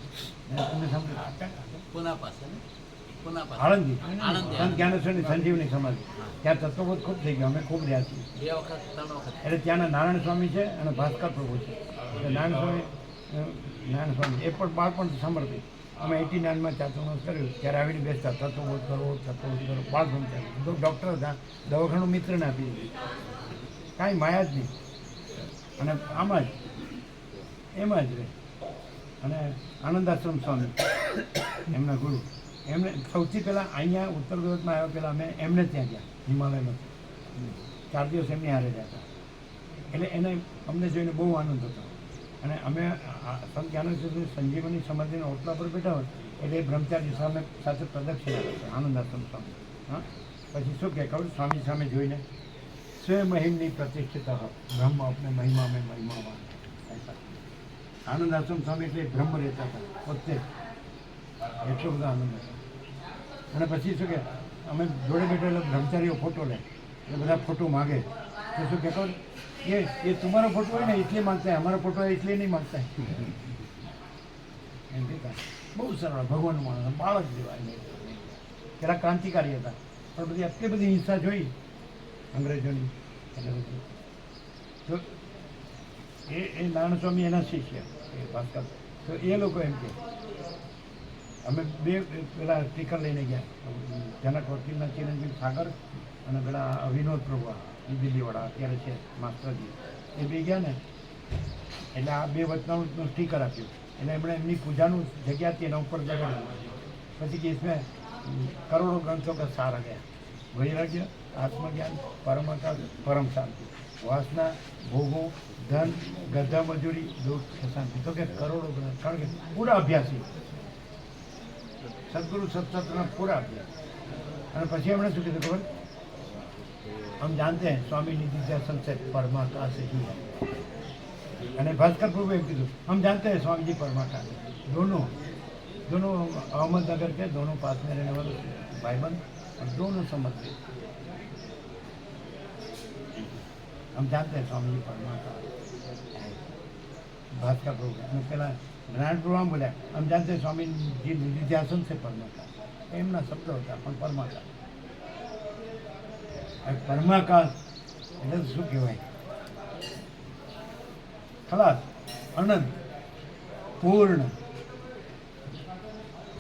તમે સાંભળ્યું પુના પાસે ને? પુના પાસે આણંદી આણંદી. સંત જ્ઞાનેશ્વરની સંજીવની સમાધિ ત્યાં તત્વબોધ ખૂબ થઈ ગયો, અમે ખૂબ રહ્યા છીએ। 2 વખત 3 વખત એટલે ત્યાંના નારાયણ સ્વામી છે અને ભાસ્કર પ્રભુ છે। એટલે નારાયણ સ્વામી એ પણ બાળપણ સમર્પિત। અમે 89માં ચાતુર્માસ કર્યું ત્યારે આવીને બેસતા, તત્વબોધ કરો બાળ બ્રહ્મચારી। ડૉક્ટર હતા, દવાખાનું મિત્રને આપી દીધું, કાંઈ માયા જ નહીં। અને આમાં જ એમાં જ રહે। અને આનંદાશ્રમ સ્વામી એમના ગુરુ, એમને સૌથી પહેલાં અહીંયા ઉત્તર ગુજરાતમાં આવ્યા પહેલાં અમે એમને ત્યાં ગયા હિમાલયમાં, 4 દિવસ એમની હારે રહ્યા હતા। એટલે એને અમને જોઈને બહુ આનંદ હતો। અને અમે સંત જ્ઞાનેશ્વરની સંજીવની સમાધિના ઓટલા પર બેઠા હોય એટલે એ બ્રહ્મચારી સામે સાથે પ્રદક્ષિણા કરશે આનંદાશ્રમ સ્વામી। હા, પછી શું કહે ખબર? સ્વામી સામે જોઈને સ્વયં મહિમની પ્રતિષ્ઠિતા બ્રહ્મ અપને મહિમા મેં મહિમાવાન। આનંદાશ્રમ સ્વામી એટલે બ્રહ્મ રહેતા હતા પોતે, એટલો બધો આનંદ હતો। અને પછી શું કે અમે જોડે બેઠેલા બ્રહ્મચારીઓ ફોટો લે એટલે બધા ફોટો માગે तो શું કહેતો ये तुम्हारा फोटो है ना इसलिए मांगता है, हमारा फोटो है इसलिए नहीं मांगता है। એમ કહેતા બહુ સરળ ભગવાનનું માણસ, બાળક જેવા પેલા ક્રાંતિકારી હતા પણ બધી આટલી બધી હિંસા જોઈ અંગ્રેજોની એટલે બધું તો એ નારાયણ સ્વામી એના શિષ્ય એ ભાસ્કર, તો એ લોકો એમ કે અમે 2 પેલા સ્પીકર લઈને ગયા, જનક વકીલના ચિરંજીવ સાગર અને પેલા વિનોદ પ્રભુ એ દિલ્હીવાળા અત્યારે છે માસ્ટરજી, એ બે ગયા ને એટલે આ 2 વચનામૃતનું સ્ટીકર આપ્યું। એટલે એમણે એમની પૂજાનું જગ્યા હતી એના ઉપર જગાડ્યું। પછી કે इसमें करोड़ों ग्रंथों का सार आ गया, वैराग्य, आत्मज्ञान, परमाकाश, परम शांति, वासना, भोगों, धन, गद्दा मजूरी, दुख, शांति। तो क्या करोड़ों ग्रंथ, कारण के पूरा अभ्यासी सदगुरु सत्संगना पूरा अभ्यास। और પછી એમણે શું કીધું ખબર? हम जानते हैं स्वामी निधिध्यासन से परमाकाश ही है। અને ભાસ્કર પ્રભુ એમ કીધું हम जानते हैं स्वामी जी परमाकाश है। दोनों अहमदनगर के दोनों पास में रहने वाले भाईबंद और दोनों समझते हम जानते हैं स्वामी जी परमाकाश है। भास्कर प्रभु અને પેલા નારાયણ પ્રભુ આમ બોલ્યા हम जानते हैं स्वामी जी निधिध्यासन से परमाकाश। એમના શબ્દો હતા પણ પરમાકાશ, પરમાકાશ એટલે શું કહેવાય? ખલાસ, અનંત, પૂર્ણ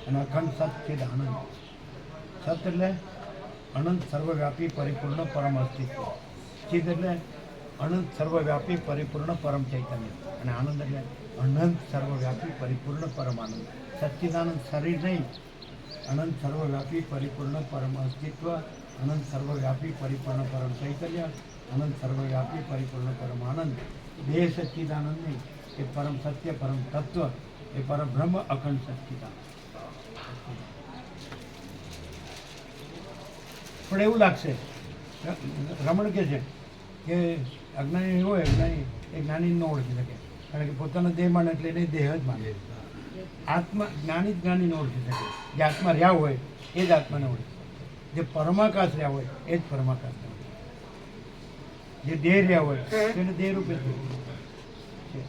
અને અખંડ સચિદ આનંદ। સત એટલે અનંત સર્વવ્યાપી પરિપૂર્ણ પરમ અસ્તિત્વ, ચિદ એટલે અનંત સર્વવ્યાપી પરિપૂર્ણ પરમ ચૈતન્ય, અને આનંદ એટલે અનંત સર્વવ્યાપી પરિપૂર્ણ પરમ આનંદ। સચ્ચિદાનંદ શરીર નહીં, અનંત સર્વવ્યાપી પરિપૂર્ણ પરમ અસ્તિત્વ, अनंत सर्वव्यापी परिपूर्ण परम चैतन्य, अनंत सर्वव्यापी परिपूर्ण परम आनंद। देह सच्चिदानंद नहीं, ये परम सत्य परम तत्व, ये परम ब्रह्म अखंड सच्चिदानंद। પણ એવું લાગશે રમણ કે છે કે અજ્ઞાની હોય, અજ્ઞાની એ જ્ઞાની ન ઓળખી શકે, કારણ કે પોતાનો દેહ માને એટલે એને દેહ જ માને। આત્મા જ્ઞાની જ જ્ઞાની ન ઓળખી શકે, જે આત્મા રહ્યા હોય એ જ આત્માને ઓળખે, જે પરમાકાશ રહ્યા હોય એ જ પરમાકાશ રહ્યા હોય, જે દેહ રહ્યા હોય તેને દેહ રૂપે જ છે।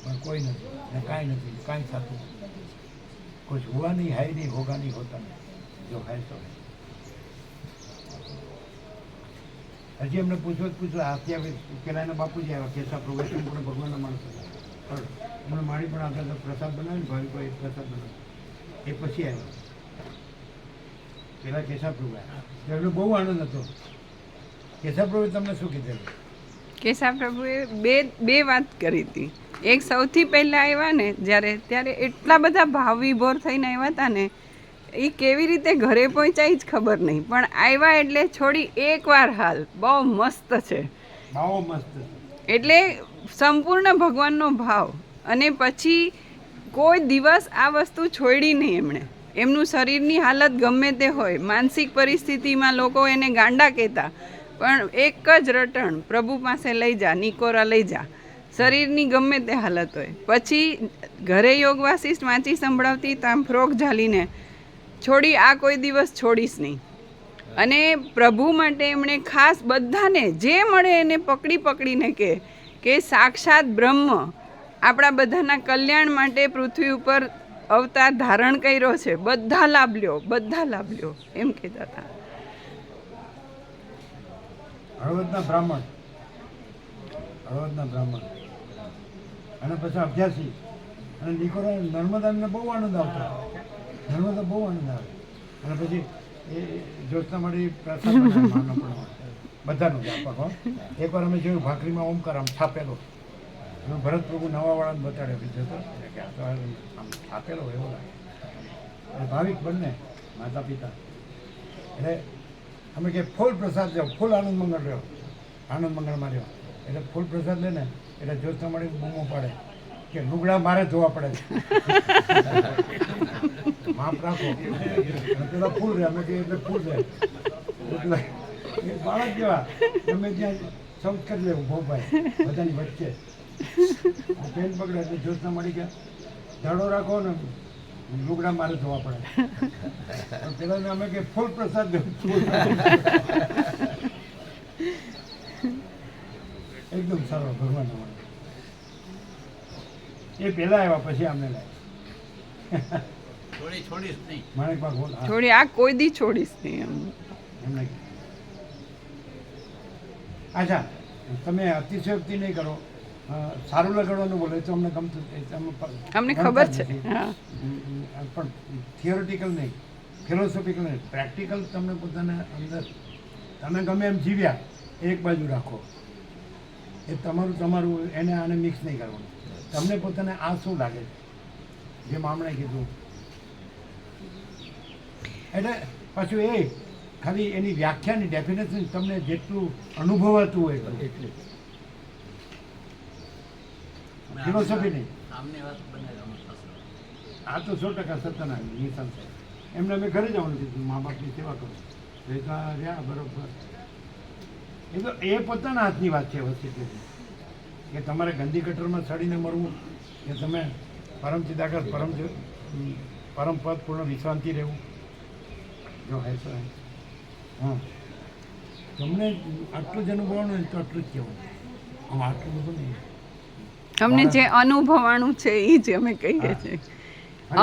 પણ કોઈ નથી ને કાંઈ નથી, કાંઈ થતું, कुछ हुआ नहीं, है नहीं, होगा नहीं, होता नहीं, जो है सो है। હજી એમને પૂછો અત્યારે પેલા એના બાપુજી આવ્યા કેશા પ્રભુ સંપૂર્ણ ભગવાનના માણસ હતા. એમને માળી પણ આવતા હતા, પ્રસાદ બનાવીને ભાવિકોએ પ્રસાદ બનાવ્યો. એ પછી આવ્યો પેલા કેશા પ્રભુ આવ્યા. તો એમને બહુ આનંદ હતો. કેશા પ્રભુએ તમને શું કીધેલું? કેશવ પ્રભુએ બે વાત કરી હતી. એક સૌથી પહેલાં આવ્યા ને ત્યારે એટલા બધા ભાવ વિભોર થઈને આવ્યા હતા ને, એ કેવી રીતે ઘરે પહોંચ્યા જ ખબર નહીં, પણ આવ્યા એટલે છોડી એકવાર હાલ બહુ મસ્ત છે. બહુ મસ્ત છે. એટલે સંપૂર્ણ ભગવાનનો ભાવ. અને પછી કોઈ દિવસ આ વસ્તુ છોડી નહીં એમણે. એમનું શરીરની હાલત ગમે તે હોય, માનસિક પરિસ્થિતિમાં લોકો એને ગાંડા કહેતા, પણ એક જ રટણ, પ્રભુ પાસે લઈ જા, નિકોરા લઈ જા, શરીરની ગમે તે હાલત હોય. પછી ઘરે યોગ વાસિષ્ઠ વાંચી સંભળાવતી તો આમ ફ્રોક ઝાલીને છોડી આ કોઈ દિવસ છોડીશ નહીં. અને પ્રભુ માટે એમણે ખાસ બધાને જે મળે એને પકડીને કે સાક્ષાત બ્રહ્મ આપણા બધાના કલ્યાણ માટે પૃથ્વી ઉપર અવતાર ધારણ કર્યો છે, બધા લાભ લ્યો એમ કહેતા હતા. હળવદના બ્રાહ્મણ અને પછી અભ્યાસી અને નિકોરા નર્મદાને બહુ આનંદ આવતો. નર્મદા બહુ આનંદ આવે. અને પછી એ જ્યોત્સના મળી પ્રસાદ બધાનું વ્યાપક હો. એકવાર અમે જોયું ભાખરીમાં ઓમકાર આમ છાપેલો. અમે ભરત પ્રભુ નવાવાળાને બતાડ્યો બીજો તો કે આ તો આમ છાપેલો એવો લાગે. અને ભાવિક બંને માતા પિતા એટલે અમે કે ફૂલ પ્રસાદ જાઓ, ફૂલ આનંદ મંગળ રહ્યો, આનંદ મંગળમાં રહ્યો. એટલે ફૂલ પ્રસાદ લે ને એટલે જ્યોત્સના મળી બૂમો પાડે કે લુગડા મારે ધોવા પડે છે, માપ રાખો. પેલા ફૂલ રહે, અમે કહીએ એટલે ફૂલ રહે. એટલે એ બાળક જેવા તમે ત્યાં સૌ કરી લેવું ભોભાઈ બધાની વચ્ચે. પેન પકડે એટલે જ્યોત્સના મળી ગયા ધાડો રાખો ને લુગડા મારે ધોવા પડે. પેલા અમે કે ફૂલ પ્રસાદ દેવું, એકદમ સારો ભગવાન. એ પેલા આવ્યા પછી અમને લાગ્યા છોડીશ નહીં. માણેક બાગ છોડી આ કોઈ દી છોડીશ નહીં એમ. એમને અચ્છા, તમે અતિશયોક્તિ નહીં કરો. સારું લગાડવાનું બોલે તો અમને ગમતું, અમને ખબર છે. પણ થિયોરિટિકલ નહીં, ફિલોસોફિકલ નહીં, પ્રેક્ટિકલ તમને પોતાને અંદર તમે ગમે એમ જીવ્યા એક બાજુ રાખો. એ તમારું એને આને મિક્સ નહીં કરવાનું. તમને પોતાને આ શું લાગે છે, જેમ હમણાં કીધું. એટલે પાછું એ ખાલી એની વ્યાખ્યાની ડેફિનેશન તમને જેટલું અનુભવાતું હોય એટલું, ફિલોસોફી નહીં. આ તો 100% સત્યના નિશાન છે. એમને અમે ઘરે જવાનું કીધું, મા બાપની સેવા કરો રહ્યા બરોબર. એ તો એ પોતાના હાથની વાત છે વસ્તુ કે તમારે ગંદી ગટરમાં સડીને મરવું કે તમે પરમ ચિદાકાશ પરમ પદ પૂર્ણ વિશ્રાંતિ રહેવું. જો હે તો હા, તમને આટલું જ અનુભવવાનું હોય તો આટલું જ કહેવું. આમ આટલું બધું નહીં. અમને જે અનુભવાણું છે એ જ અમે કહીએ છીએ.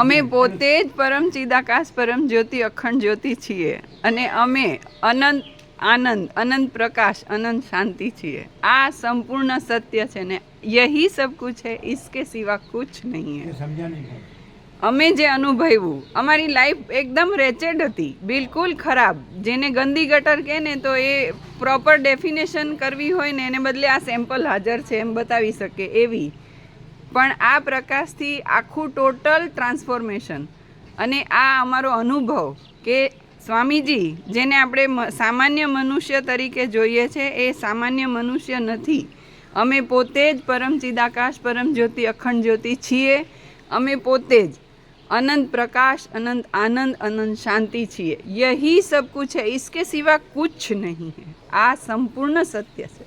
અમે પોતે જ પરમ ચિદાકાશ પરમ જ્યોતિ અખંડ જ્યોતિ છીએ અને અમે અનંત આનંદ, અનંત પ્રકાશ, અનંત શાંતિ છીએ. આ સંપૂર્ણ સત્ય છે ને યહી સબ કુછ है, इसके सिवा कुछ नहीं है. સમજ્યા નહીં. અમે જે અનુભવ્યું, અમારી લાઈફ એકદમ રેચેડ હતી, બિલકુલ ખરાબ. જેને ગંદી ગટર કહે ને તો એ પ્રોપર ડેફિનેશન કરવી હોય ને એને બદલે આ સેમ્પલ હાજર છે એમ બતાવી શકે એવી. પણ આ પ્રકાશથી આખું ટોટલ ટ્રાન્સફોર્મેશન. અને આ અમારો અનુભવ કે સ્વામીજી જેને આપણે સામાન્ય મનુષ્ય તરીકે જોઈએ છે એ સામાન્ય મનુષ્ય નથી. અમે પોતે જ પરમ ચિદાકાશ પરમ જ્યોતિ અખંડ જ્યોતિ છીએ. અમે પોતે જ अनंत प्रकाश, अनंत आनंद, अनंत शांति छिए. यही सब कुछ है, इसके सिवा कुछ नहीं है. आ संपूर्ण सत्य છે.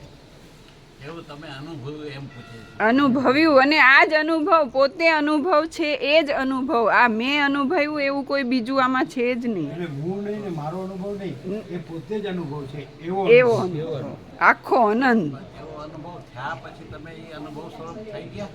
એવું તમે અનુભવ્યું એમ પૂછે છે. અનુભવ્યું અને આ જ અનુભવ પોતે અનુભવ છે. એ જ અનુભવ આ મેં અનુભવ્યું એવું કોઈ બીજું આમાં છે જ નહીં. એટલે હું નહીં ને મારો અનુભવ નહીં, એ પોતે જ અનુભવ છે એવો અનુભવ આખો આનંદ. એવો અનુભવ થયા પછી તમે એ અનુભવ સ્વરૂપ થઈ ગયા.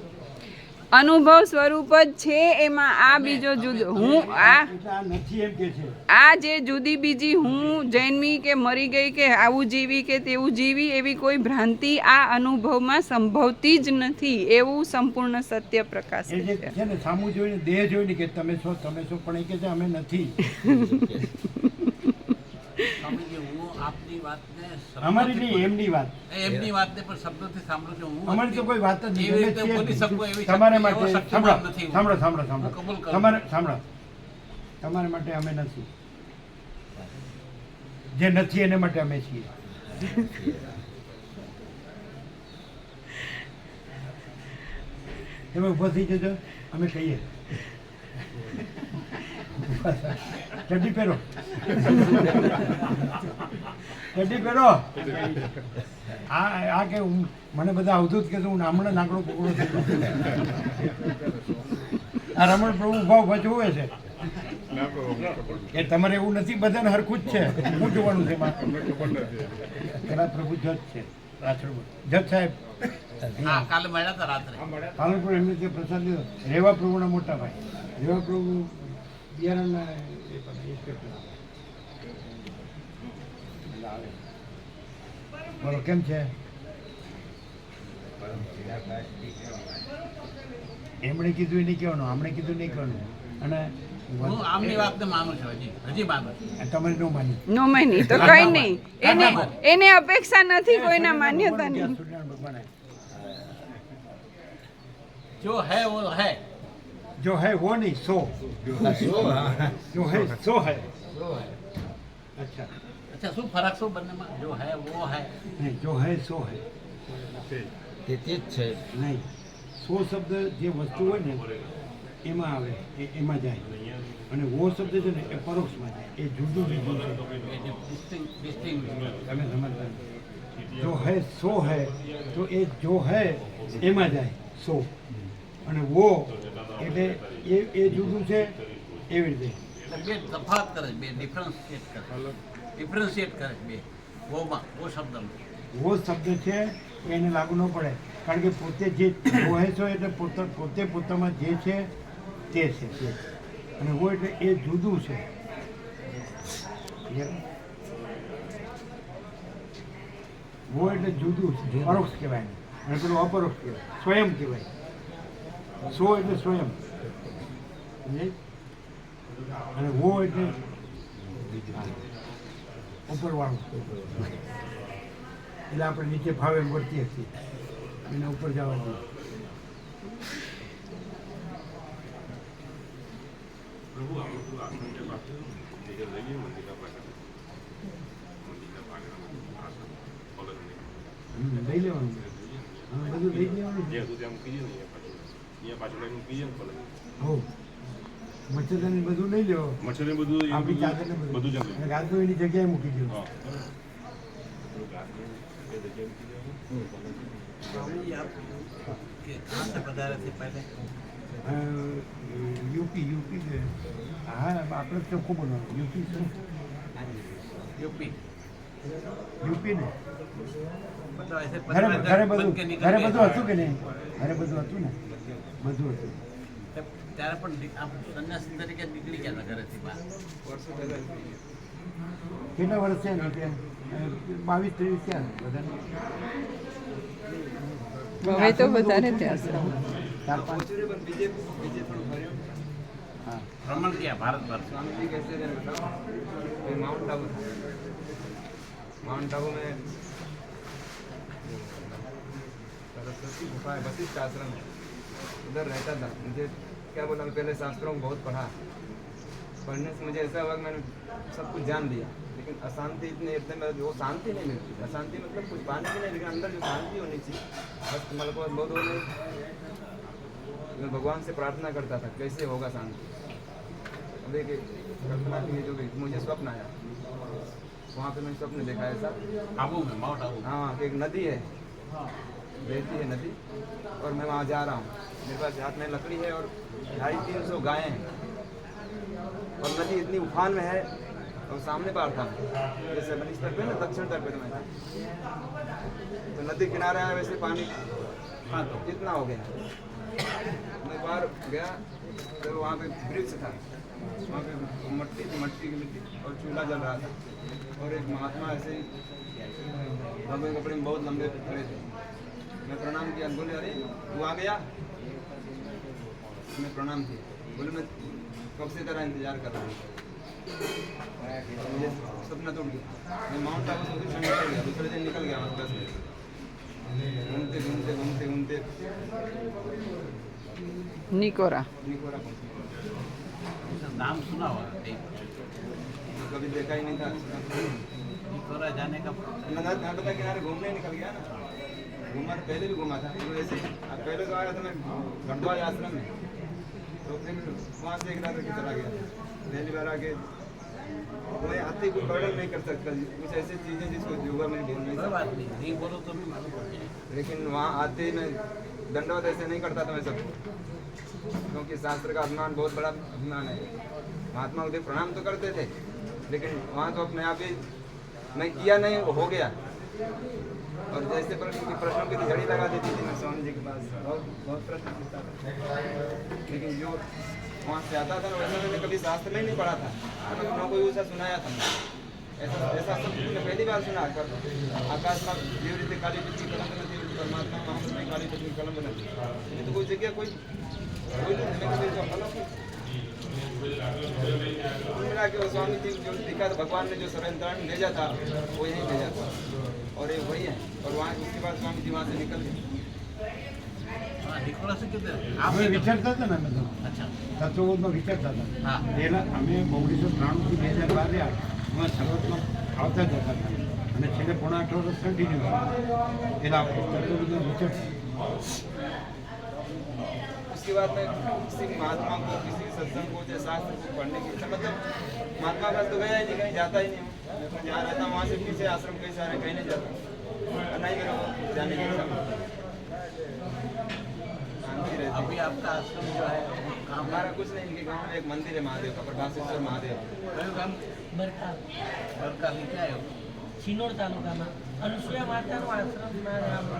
અનુભવ સ્વરૂપ જ છે, એમાં આ બીજો જુદો હું એટલે આ નથી એમ કે છે. આ જે જુદી બીજી હું જન્મી કે મરી ગઈ કે આવું જીવી કે તેવું જીવી એવી કોઈ ભ્રાંતિ આ અનુભવમાં સંભવતી જ નથી, એવું સંપૂર્ણ સત્ય એ પ્રકાશિત જે છે. છે ને સામું જોઈને દેહ જોઈને કે તમે છો પણ એ કે છે અમે નથી. સ્વામીજી હું આપની વાતને અમારી નહીં એમની વાત. એમની વાતને પણ શબ્દોથી સાંભળું છું. હું અમારી તો કોઈ વાત જ નહીં. એવી અમે રીતે છીએ જ બોલી શકું નહીં. એવી તમારા શક્તિ, માટે એવો શક્તિમાન સાંભળો નથી હું. સાંભળો સાંભળો હું કબૂલ સાંભળો કરું. તમારે સાંભળો તમારા માટે અમે નથી, જે નથી એને માટે અમે છીએ. તમે ઊભા થઈ જજો, અમે કહીએ ચડ્ડી પહેરો, ચડ્ડી પહેરો. આ કે મને બધા આવતું જ કે હું હમણાં નાકડો પકડો થઈ ગયો. આ રમણ પ્રભુ ઉભા ઉભા જોવે છે એ તમારે એવું નથી, બધાને હરખું જ છે. શું જોવાનું છે એમાં? પેલા પ્રભુ જજ છે, જજ સાહેબ હા, કાલે મળ્યા હતા રાત્રે. પાલનપુર એમને જે પ્રસાદ લીધો, રેવા પ્રભુના મોટા ભાઈ, રેવા પ્રભુ બિયારણના એ પણ ઇન્સ્પેક્ટર. બોલો કેમ છે? એમણે કીધું એ નહીં કહેવાનું, આમણે કીધું નહીં કહેવાનું. અને હું આમની વાતને માનું છું, હજી માનું છું. તમારે ન માની. નો માની તો કઈ નહીં, એને અપેક્ષા નથી કોઈના માન્યતાની. ભગવાન જો હૈ વો હૈ. जो है वो नहीं सो, जो है सो है. अच्छा અચ્છા, શું ફરક શું બંનેમાં? જો હૈ વો હૈ. नहीं, जो है सो है નહીં. સો શબ્દ જે વસ્તુ હોય ને એમાં આવે, એમાં જાય, અને વો શબ્દ છે ને એ પરોક્ષમાં જાય. એ જુદું જુદું છે, તમે સમજતા નથી. જો હે સો હે તો એ જો હે એમાં જાય સો, અને વો એટલે એ જુદું છે એવી રીતે. બે તફાવત કરે છે, બે ડિફરન્શિએટ કરે છે બે વોમાં, વો શબ્દમાં. વો શબ્દ છે એને લાગુ ન પડે, કારણ કે પોતે જે જોહે છો એટલે પોતે પોતામાં જે છે તે છે, અને વો એટલે એ જુદું છે. વો એટલે જુદું છે, પરોક્ષ કહેવાય, અને પેલું અપરોક્ષ કહેવાય, સ્વયં કહેવાય. સો એટલે સ્વયં, અને વો એટલે ઉપરવાળું. એટલે આપણે નીચે ભાવે વર્તીએ છીએ, એને ઉપર જવા દઈએ. લઈ લેવાનું, બધું લઈ લેવાનું. હો મચ્છરદાની બધું લઈ લો, મચ્છરને બધું આપણી ચાદર ને બધું જ અને ગાદલું એની જગ્યાએ મૂકી દો. स्वामी आप के कहाँ से पधारे थे पहले? યુપી છે. હા, આપણે ચોખ્ખું બોલવાનું. યુપી છે, यूपी. યુપી ને. मतलब ऐसे ઘરે परिवार બધું बन के निकल ઘરે गए। બધું હતું કે નહીં? ઘરે બધું હતું ને, બધું હતું. तब ત્યારે પણ આપ સંન્યાસી તરીકે નીકળી ગયા હતા ઘરેથી બહાર. વર્ષો પહેલા કેટલા વર્ષ છે ને ત્યાં? 22-23 થયા બધાને. હવે તો વધારે થયા છે. 4-5. पहुंचे पर बीजे थोड़ा भर्यो હા. ભ્રમણ किया भारत भर। स्वामी जी कैसे रहे बताओ? फिर माउंट आबू था। माउंट आबू में सरस्वती गुफा है, वशिष्ठ आश्रम है, उधर रहता था। मुझे क्या बोला, मैं पहले शास्त्रों को बहुत पढ़ा, पढ़ने से मुझे ऐसा हुआ कि मैंने सब कुछ जान लिया, लेकिन अशांति इतने में वो शांति नहीं मिलती। अशांति मतलब कुछ पाने की नहीं, लेकिन अंदर जो शांति होनी चाहिए बस तुम्हारे पास बहुत हो नहीं। मैं भगवान से प्रार्थना करता था कैसे होगा शांति। अब एक कल्पना की जो भी मुझे स्वप्न आया, वहाँ पे मैंने स्वप्न देखा ऐसा, आबू में, माउंट आबू में। हाँ कि एक नदी है, बहती है नदी, और मैं वहाँ जा रहा हूँ, मेरे पास हाथ में लकड़ी है और 250-300 गायें हैं, और नदी इतनी उफान में है, और सामने पार था जैसे मैंने इस तरफ पे ना दक्षिण तरफ पे तो मैं था, तो नदी किनारे आया वैसे पानी हाँ तो कितना हो गया, मैं बाहर गया तो वहाँ पे वृक्ष था, वहाँ पे मट्टी थी, मट्टी की मिट्टी और चूल्हा जल रहा था और एक महात्मा ऐसे ही भगवे कपड़े में बहुत लंबे खड़े थे। मैं प्रणाम किया, बोले अरे तू आ गया? मैं प्रणाम किया, बोले मैं कब से तेरा इंतजार कर रहा हूँ। मुझे सपना टूट गया, मैं माउंट आबू से निकल गया, दूसरे दिन निकल गया वहाँ 10 मिनट घूमते घूमते घूमते घूमते निकोरा निकोरा पहुँचे। नाम सुना हुआ कभी देखा ही नहीं था। निकोरा जाने का नर्मदा किनारे घूमने निकल गया ना, घूमा तो पहले भी घूमा था तो ऐसे अब पहले तो आया था मैं भरद्वाज आश्रम में, तो फिर वहाँ से एक रात के चला गया। पहली बार आके मैं आते कोई वर्णन नहीं कर सकता, कुछ ऐसी चीज़ें जिसको योगा में बोल नहीं कोई सकता, बात नहीं बोलो तो भी मालूम पड़ जाए। लेकिन वहाँ आते ही मैं दंडवत ऐसे नहीं करता था मैं सबको, क्योंकि शास्त्र का अभिमान बहुत बड़ा अभिमान है। महात्मा उदय प्रणाम तो करते थे, लेकिन वहाँ तो अपने आप ही मैं किया नहीं हो गया। और जैसे प्रश्नों की झड़ी लगा देती थी मैं स्वामी जी के पास, बहुत प्रश्न पूछता था, लेकिन जो वहाँ से आता था ना वैसा मैंने कभी शास्त्र में नहीं पढ़ा था, न कोई ऐसा सुनाया था। ऐसा ऐसा सब मैंने पहली बार सुना कर आकाश में देव रीति काली पृथ्वी कलम बनती, परमात्मा महापुरुष में काली पृथ्वी कलम बनती, ये तो कोई जगह कोई मिला के स्वामी जी जो दिखा था, भगवान ने जो सरंतरण भेजा था वो यहीं भेजा था और ये वही है। और वहाँ उसके बाद स्वामी जी वहाँ से निकल गए। નિકોલસ कितने અમે વિચારતા હતા ને અમે તો अच्छा તત્વબોધમાં વિચારતા હતા हाँ પહેલા અમે 1993 થી 2012 અમે શરૂઆતમાં આવતા જ હતા અને છેલ્લે પોણા 8 વર્ષ કન્ટિન્યુ એટલે આપણે તત્વબોધમાં વિચારતા उसके बाद में किसी महात्मा को किसी सत्संग को या शास्त्र को पढ़ने की इच्छा, मतलब महात्मा का तो गया ही नहीं, कहीं जाता ही नहीं हूँ। मैं जहाँ रहता हूँ वहाँ से पीछे आश्रम कहीं सारे कहीं नहीं जाता, और नहीं मेरे को जाने की इच्छा। शांति रहती अभी आपका आश्रम जो है कहाँ हमारा कुछ नहीं, इनके गाँव में एक मंदिर है महादेव का, प्रकाशेश्वर महादेव। कયું ગામ બરકા બરકા નીચે આવ્યો સિનોર તાલુકામાં અનુસૂયા માતાનું આશ્રમ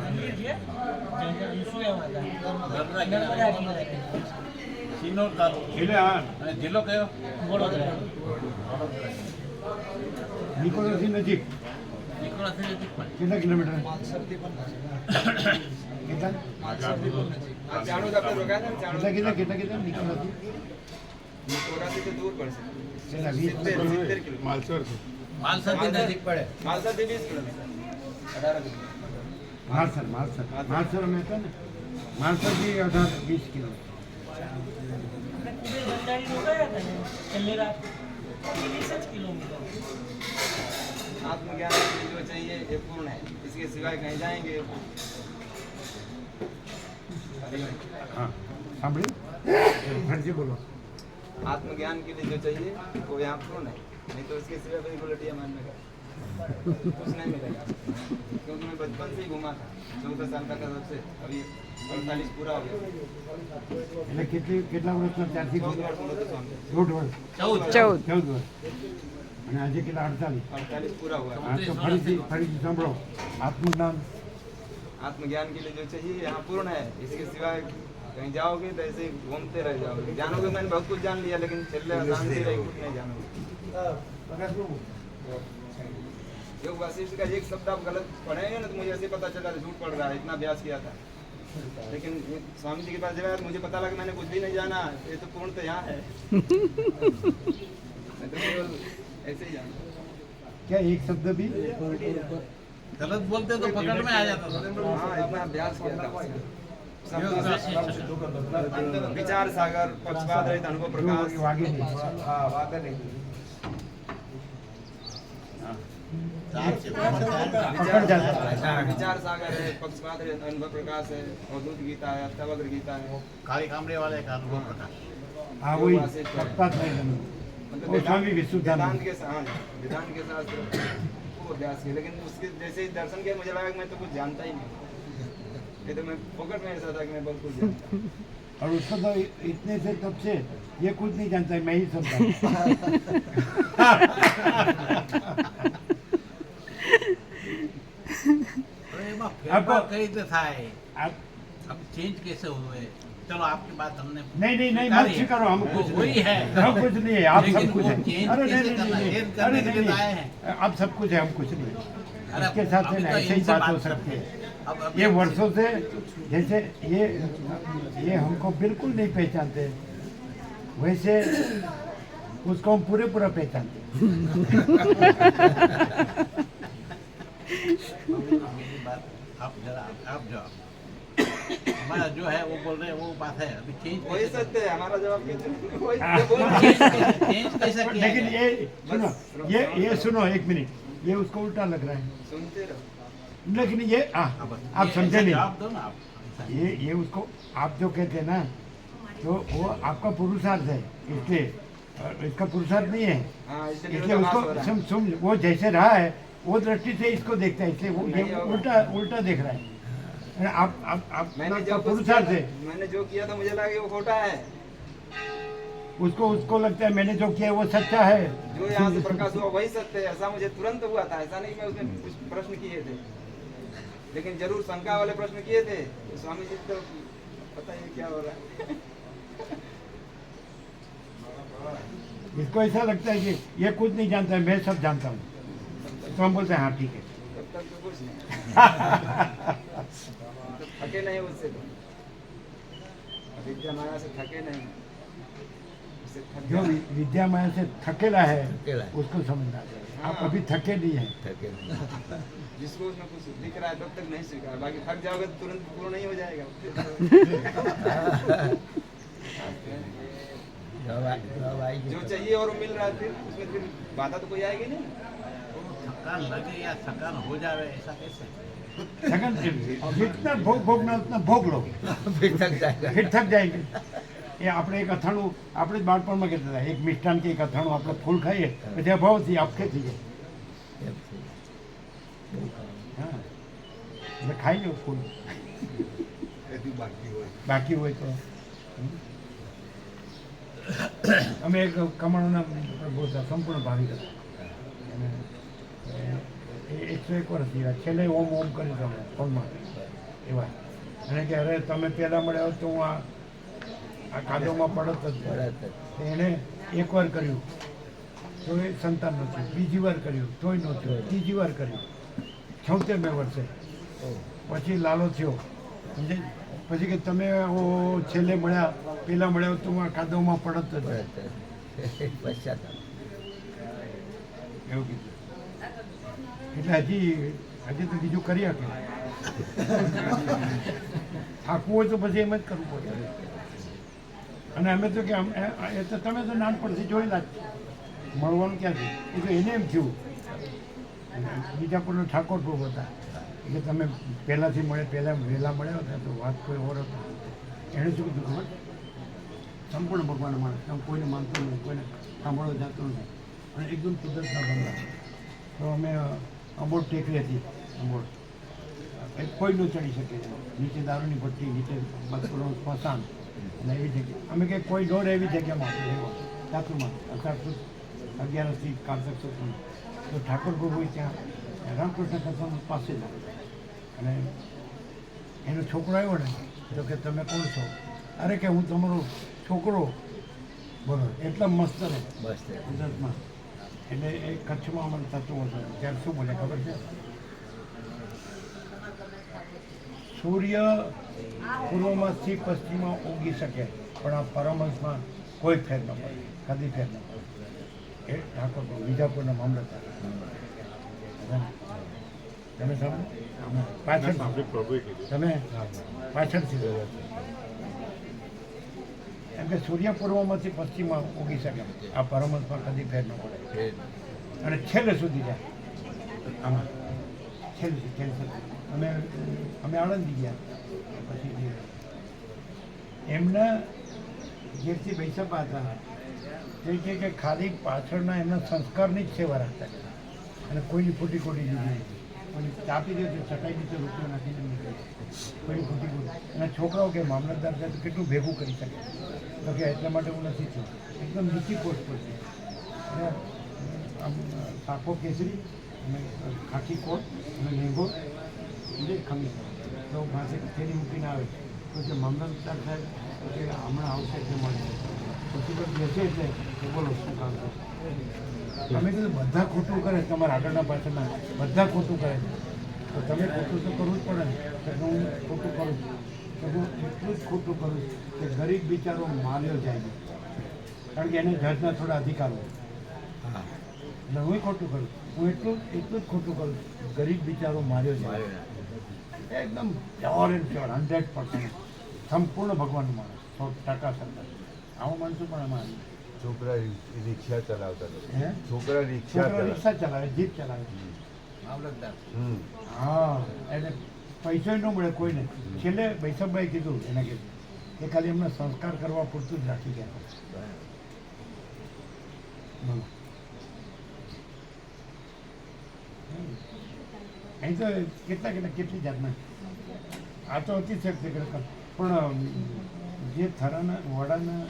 મંદિર છે જ્યાં અનુસૂયા માતા નર્મદા નર્મદા કિનારે સિનોર તાલુકો એટલે આ અને જિલ્લો કયો વડોદરા નિકોલસથી નજીક નિકોલસથી નજીક પણ કેટલા કિલોમીટર કેટલા चाणू दफ्तर रोका था, चाणू કેટલા કેટલા કેટલા કેટલા નિકોલસથી निकोरा से दूर पड़ सकते, કેટલા 20 70 किलो માલસાથી નજીક પડે मालसा से 20 किलोमीटर 18 किलोमीटर। માલસર માલસર માલસર અમે હતા ને માલસરથી 18-20 કિલોમીટર કુબેર ભંડારી રોકાયા હતા ને છેલ્લી રાત 20 જ કિલોમીટર आत्मज्ञान के लिए जो चाहिए ये पूर्ण है, इसके सिवाय कहीं जाएंगे। હા સાંભળ્યું ફરીથી બોલો आत्मज्ञान के लिए जो चाहिए वो यहाँ पूर्ण है, नहीं तो इसके सिवाय कोई उलटियाँ मारने का कुछ नहीं मिलेगा। क्योंकि मैं बचपन से ही घूमा था, 14 साल का था तब से, अभी 48 पूरा हो गया। એટલે કેટલા વર્ષના ત્યારથી 14 वर्ष बोलो तो स्वामी, 14 વર્ષ 14 14 વર્ષ અને આજે કેટલા 48 48 पूरा हुआ है। હા તો ફરીથી સાંભળો આત્મજ્ઞાન आत्मज्ञान के लिए जो चाहिए यहाँ पूर्ण है, इसके सिवाय कहीं जाओगे तो ऐसे ही घूमते रह जाओगे। जानोगे मैंने बहुत कुछ जान लिया, लेकिन चलने शांति रही कुछ नहीं जानोगे। योग वासिष्ठ का एक शब्द आप गलत पढ़ेंगे ना तो मुझे ऐसे पता चला झूठ पड़ रहा है, इतना अभ्यास किया था। लेकिन ये स्वामी जी के पास जब आया तो मुझे पता लगा मैंने कुछ भी नहीं जाना, ये तो पूर्ण तो यहाँ है। मैं तो केवल ऐसे ही जाना। क्या एक शब्द भी गलत बोलते तो पकड़ में आ जाता था हाँ, इतना अभ्यास किया था। योग वासिष्ठ विचार सागर, पक्षपात रहित अनुभव प्रकाश, वागे नहीं हाँ वादा नहीं। विचार सागर है, पक्षपात रहित अनुभव प्रकाश है, अवधूत गीता है, अष्टावक्र गीता है। काली कामरे वाले का अनुभव प्रकाश हाँ वही सप्ताह नहीं लगे मतलब और स्वामी वेदांत विशुद्धानंद के साथ वेदांत के साथ वो अभ्यास किया, लेकिन उसके जैसे ही दर्शन किया मुझे लगा कि मैं तो कुछ जानता ही नहीं। ये तो मैं फोकट में ऐसा था कि मैं बहुत कुछ जानता। और उसको तो इतने से तब से ये कुछ नहीं जानता है, मैं ही सब जानता हूँ। એમાં ફેરફાર કઈ રીતે થાય आप अब चेंज कैसे हुए चलो आपकी बात हमने नहीं मत स्वीकारो, हम कुछ वही नहीं है हम कुछ नहीं है, आप लेकिन सब कुछ वो है। change अरे कैसे नहीं करना है? नहीं change करने के लिए तो आए हैं। आप सब कुछ है, हम कुछ नहीं। अरे इसके साथ अभी है ना तो ऐसे ही इनसे बात हो बात सकती करते है। हैं। अब ये वर्षों से जैसे ये हमको बिल्कुल नहीं पहचानते, वैसे उसको हम पूरा पहचानते हैं। बात आप जरा आप जवाब हमारा जो है वो बोल रहे हैं वो बात है अभी चेंज वही सत्य है, हमारा जवाब कैसे वही हाँ। बोल रहे हैं। चेंज कैसे किया लेकिन जाए? ये सुनो, ये सुनो एक मिनट, ये उसको उल्टा लग रहा है, सुनते रहो। लेकिन ये आप ये समझे ऐसा नहीं। जवाब दो ना आप ये उसको आप जो कहते हैं ना, तो वो आपका पुरुषार्थ है, इसलिए इसका पुरुषार्थ नहीं है, हाँ, इसलिए इसलिए विरोधाभास हो उसको रहा है। समझ वो जैसे रहा है वो दृष्टि से इसको देखता है, इसलिए वो नहीं ये होगा। उल्टा देख रहा है। आप मैंने आपका जो कुछ पुरुषार्थ किया है, था, मैंने जो किया था मुझे लगा कि वो खोटा है। उसको लगता है मैंने जो किया वो सच्चा है। जो यहाँ से प्रकाश हुआ वही सत्य है, ऐसा मुझे तुरंत हुआ था। ऐसा नहीं मैं उसमें कुछ प्रश्न किए थे, लेकिन जरूर शंका वाले प्रश्न किए थे। तो स्वामी जी तो पता ही क्या हो रहा है। इसको ऐसा लगता है कि ये कुछ नहीं जानता है, मैं सब जानता हूँ, तो हम बोलते हैं हाँ ठीक है। तब तक तो कुछ नहीं तो थके नहीं उससे, तो विद्या माया से थके नहीं, उससे थक जो जाए। विद्या माया से थकेला है थकेला है। उसको समझना चाहिए। आप हाँ। अभी थके नहीं हैं। जिसको उसमें कुछ दिख रहा है तब तक नहीं स्वीकार, बाकी थक जाओगे तो तुरंत पूर्ण नहीं हो जाएगा। जो चाहिए और वो मिल रहा है, फिर उसमें फिर बाधा तो कोई आएगी नहीं। थकान लगे या थकान हो जाए ऐसा कैसे थकन जितना भोगना उतना भोग लो, फिर थक जाएंगे। એ આપણે એક અથાણું આપણે જ બાળપણમાં કહેતા હતા, એક મિષ્ટાન કે એક અથાણું આપણે ફૂલ ખાઈએ પછી અભાવથી આપખે થઈ જાય। હા એટલે ખાઈ લો ફૂલ, બાકી હોય તો। અમે એક કમાણોના બહુ સંપૂર્ણ ભાવિક હતા, અને 101 વર્ષ જીવ્યા, છેલ્લે ઓમ કરી તમે ફોનમાં એવા, અને કે અરે તમે પહેલાં મળ્યા હોત તો હું આ કાદવમાં પડત જ નહીં। એણે એકવાર કર્યું તો એ સંતાન નહોતું, બીજી વાર કર્યું તોય નહોતું, ત્રીજી વાર કર્યું, 76 વર્ષે પછી લાલો થયો, સમજે? પછી કે તમે છેલ્લે મળ્યા પહેલાં મળ્યા તો હું આ કાદવમાં પડત જ નહીં। એવું કીધું, એટલે હજી તો બીજું કરી શકે, થાકવું હોય તો પછી એમ જ કરવું પડે। અને અમે તો કે એ તો તમે તો નાનપણથી જોયેલા જ, મળવાનું ક્યાંથી, એ તો એને એમ થયું। બીજાપુરના ઠાકોર પ્રભુ હતા કે તમે પહેલાંથી વહેલા મળ્યા હતા તો વાત કોઈ ઓર હતો। એણે શું કીધું ખબર, સંપૂર્ણ ભગવાન માણસ, તમે કોઈને માનતો નહીં, કોઈને સાંભળવા જતો નથી, અને એકદમ કુદરતના બંગલા। તો અમે અંબોડ ટેકરી હતી, અંબોડ કોઈ ન ચડી શકે, નીચે દારૂની ભઠ્ઠી, નીચે બસપુરનું સ્મશાન, અને એવી જગ્યા અમે કે કોઈ ડોર એવી જગ્યામાં રહેવા સાચુમાં 11 કારતક સુદ। તો ઠાકોર પ્રભુ ત્યાં રામકૃષ્ણ કથાનું પાસે જ, અને એનો છોકરો આવ્યો ને તો કે તમે કોણ છો? અરે કે હું તમારો છોકરો, બોલો એટલા મસ્ત રહે ગુજરાતમાં। એટલે એ કચ્છમાં અમારે થતું હતું ત્યારે શું બોલે ખબર છે, સૂર્ય પૂર્વમાંથી પશ્ચિમમાં ઉગી શકે પણ આ પરમહંસમાં કોઈ ફેર ન પડે, કદી ફેર ન પડે। એ ઠાકોર વિજાપુરના મામલતદાર, તમે સમજો પાછળ તમે પાછળથી એમ કે સૂર્ય પૂર્વમાંથી પશ્ચિમમાં ઉગી શકે, આ પરમહંસમાં કદી ફેર ન પડે, અને છેલ્લે સુધી જાય આમાં, છેલ્લે સુધી। અમે આણંદી ગયા, પછી એમના ઘેરથી બેસપા હતા, તે કે ખાલી પાછળના એમના સંસ્કારની જ સેવા રાખતા, અને કોઈની ખોટી દીધી, કોઈને ચાપી દે તો ચટાઈ નીચે રૂપિયો નાખીને નીકળે, કોઈની ખોટી, અને છોકરાઓ કે મામલતદાર છે તો કેટલું ભેગું કરી શકે, તો કે એટલા માટે હું નથી થયું, એકદમ નીચી પોસ્ટ પર છે, અને આમ સાફો કેસરી અને ખાખી કોટ અને લેંગો એટલે ખમીસ, તો માથે થેલી મૂકીને આવે તો કે મામલતદાર સાહેબ કે હમણાં આવશે એટલે મળશે પછી બસ બેસે એટલે કે બોલો શું કામ છે. તમે કીધું બધા ખોટું કરે તમારા આગળના પાછળના બધા ખોટું કરે તો તમે ખોટું તો કરવું જ પડે ને. તો હું ખોટું કરું તો હું એટલું જ ખોટું કરું કે ગરીબ બિચારો માર્યો જાય છે. કારણ કે એને જજના થોડા અધિકારો એટલે હું ખોટું કરું. હું એટલું જ ખોટું કરું ગરીબ બિચારો માર્યો જાય એકદમ પ્યોર એન્ડ પ્યોર 100% સંપૂર્ણ ભગવાનનું માણસ 100% સરકાર આવું માણસું પણ એમાં છોકરા રિક્ષા ચલાવતા હે છોકરા રિક્ષા છોકરા રિક્ષા ચલાવે જીપ ચલાવે મામલતદાર હા એને પૈસો ન મળે કોઈને. છેલ્લે વૈષ્ણવભાઈ કીધું એને કીધું કે ખાલી એમને સંસ્કાર કરવા પૂરતું જ રાખી ગયા. બોલો અહીં તો કેટલી જાતના આ તો અતિશયોક્તિ ખરેખર. પણ જે થરાના વડાના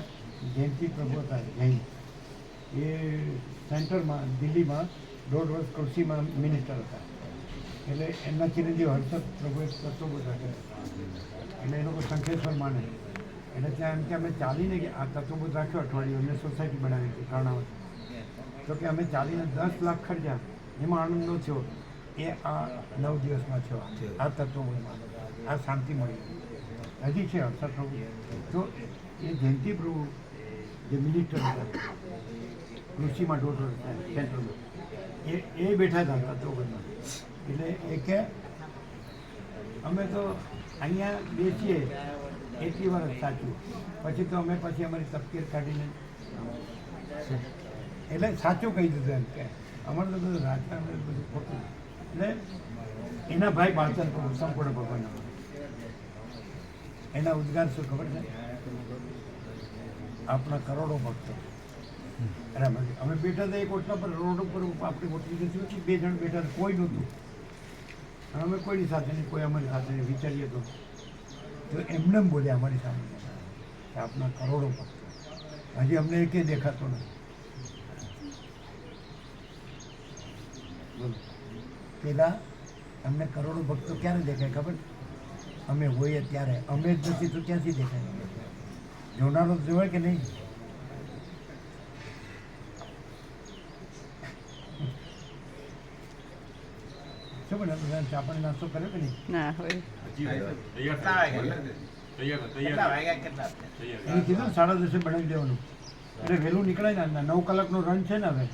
જયંતિ પ્રભુ હતા જૈન એ સેન્ટરમાં દિલ્હીમાં 1.5 વર્ષ કૃષિમાં મિનિસ્ટર હતા. એટલે એમના ચિરંજીવ હર્ષદ પ્રભુએ તત્વો રાખ્યા એટલે એ લોકો શંખેશ્વર માને એટલે ત્યાં એમ કે અમે ચાલીને કે આ તત્વો રાખ્યો અઠવાડિયું અમને સોસાયટી બનાવી હતી કર્ણાવત. તો કે અમે ચાલીને 10 લાખ ખર્ચ્યા એમાં આનંદ ન થયો એ આ 9 દિવસમાં થયો આ તત્વોમાં આ શાંતિ મળી હજી છે હર્ષદ પ્રભુ. તો એ જયંતિ પ્રભુ જે મિનિસ્ટર હતા કૃષિમાં 1.5 વર્ષ સેન્ટ્રલમાં એ બેઠા હતા તત્વોમાં. એટલે એ કે અમે તો અહીંયા બેસીએ એટલી વાર સાચું પછી તો અમે પછી અમારી તપકીર કાઢીને એટલે સાચું કહી દીધું એમ કે અમારે તો બધું રાજકારણ બધું ખોટું. એટલે એના ભાઈ બાળચંદ પ્રભુ સંપૂર્ણ ભગવાન એના ઉદ્ગાર શું ખબર છે આપણા કરોડો ભક્તો. અરે અમે બેઠા હતા એક ઓટલા પર રોડ ઉપર આપણી ઓટલી જતી હતી 2 જણ બેઠા કોઈ નહોતું અને અમે કોઈની સાથે નહીં કોઈ અમારી સાથે નહીં વિચારીએ તો એમને બોલ્યા અમારી સામે કે આપણા કરોડો ભક્તો હજી અમને એકે દેખાતો નથી. બોલો પેલા અમને કરોડો ભક્તો ક્યારે દેખાય ખબર અમે હોઈએ ત્યારે અમે જ નથી તો ક્યાંથી દેખાય જોનારો જોવાય કે નહીં. શું બનાવ્યું ચા પાણી નાસ્તો કર્યો કે નહીં? ના હોય કેટલા વાગ્યા એને કીધું 10:30 બનાવી દેવાનું એટલે વહેલું નીકળાય ને 9 કલાકનો રન છે ને હવે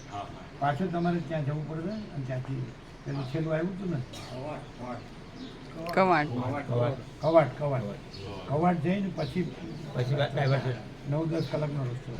પાછું તમારે ત્યાં જવું પડશે અને ત્યાંથી પેલું છેલ્લું આવ્યું હતું ને કવાડ કવાડ જઈને પછી 9-10 કલાકનો રસ્તો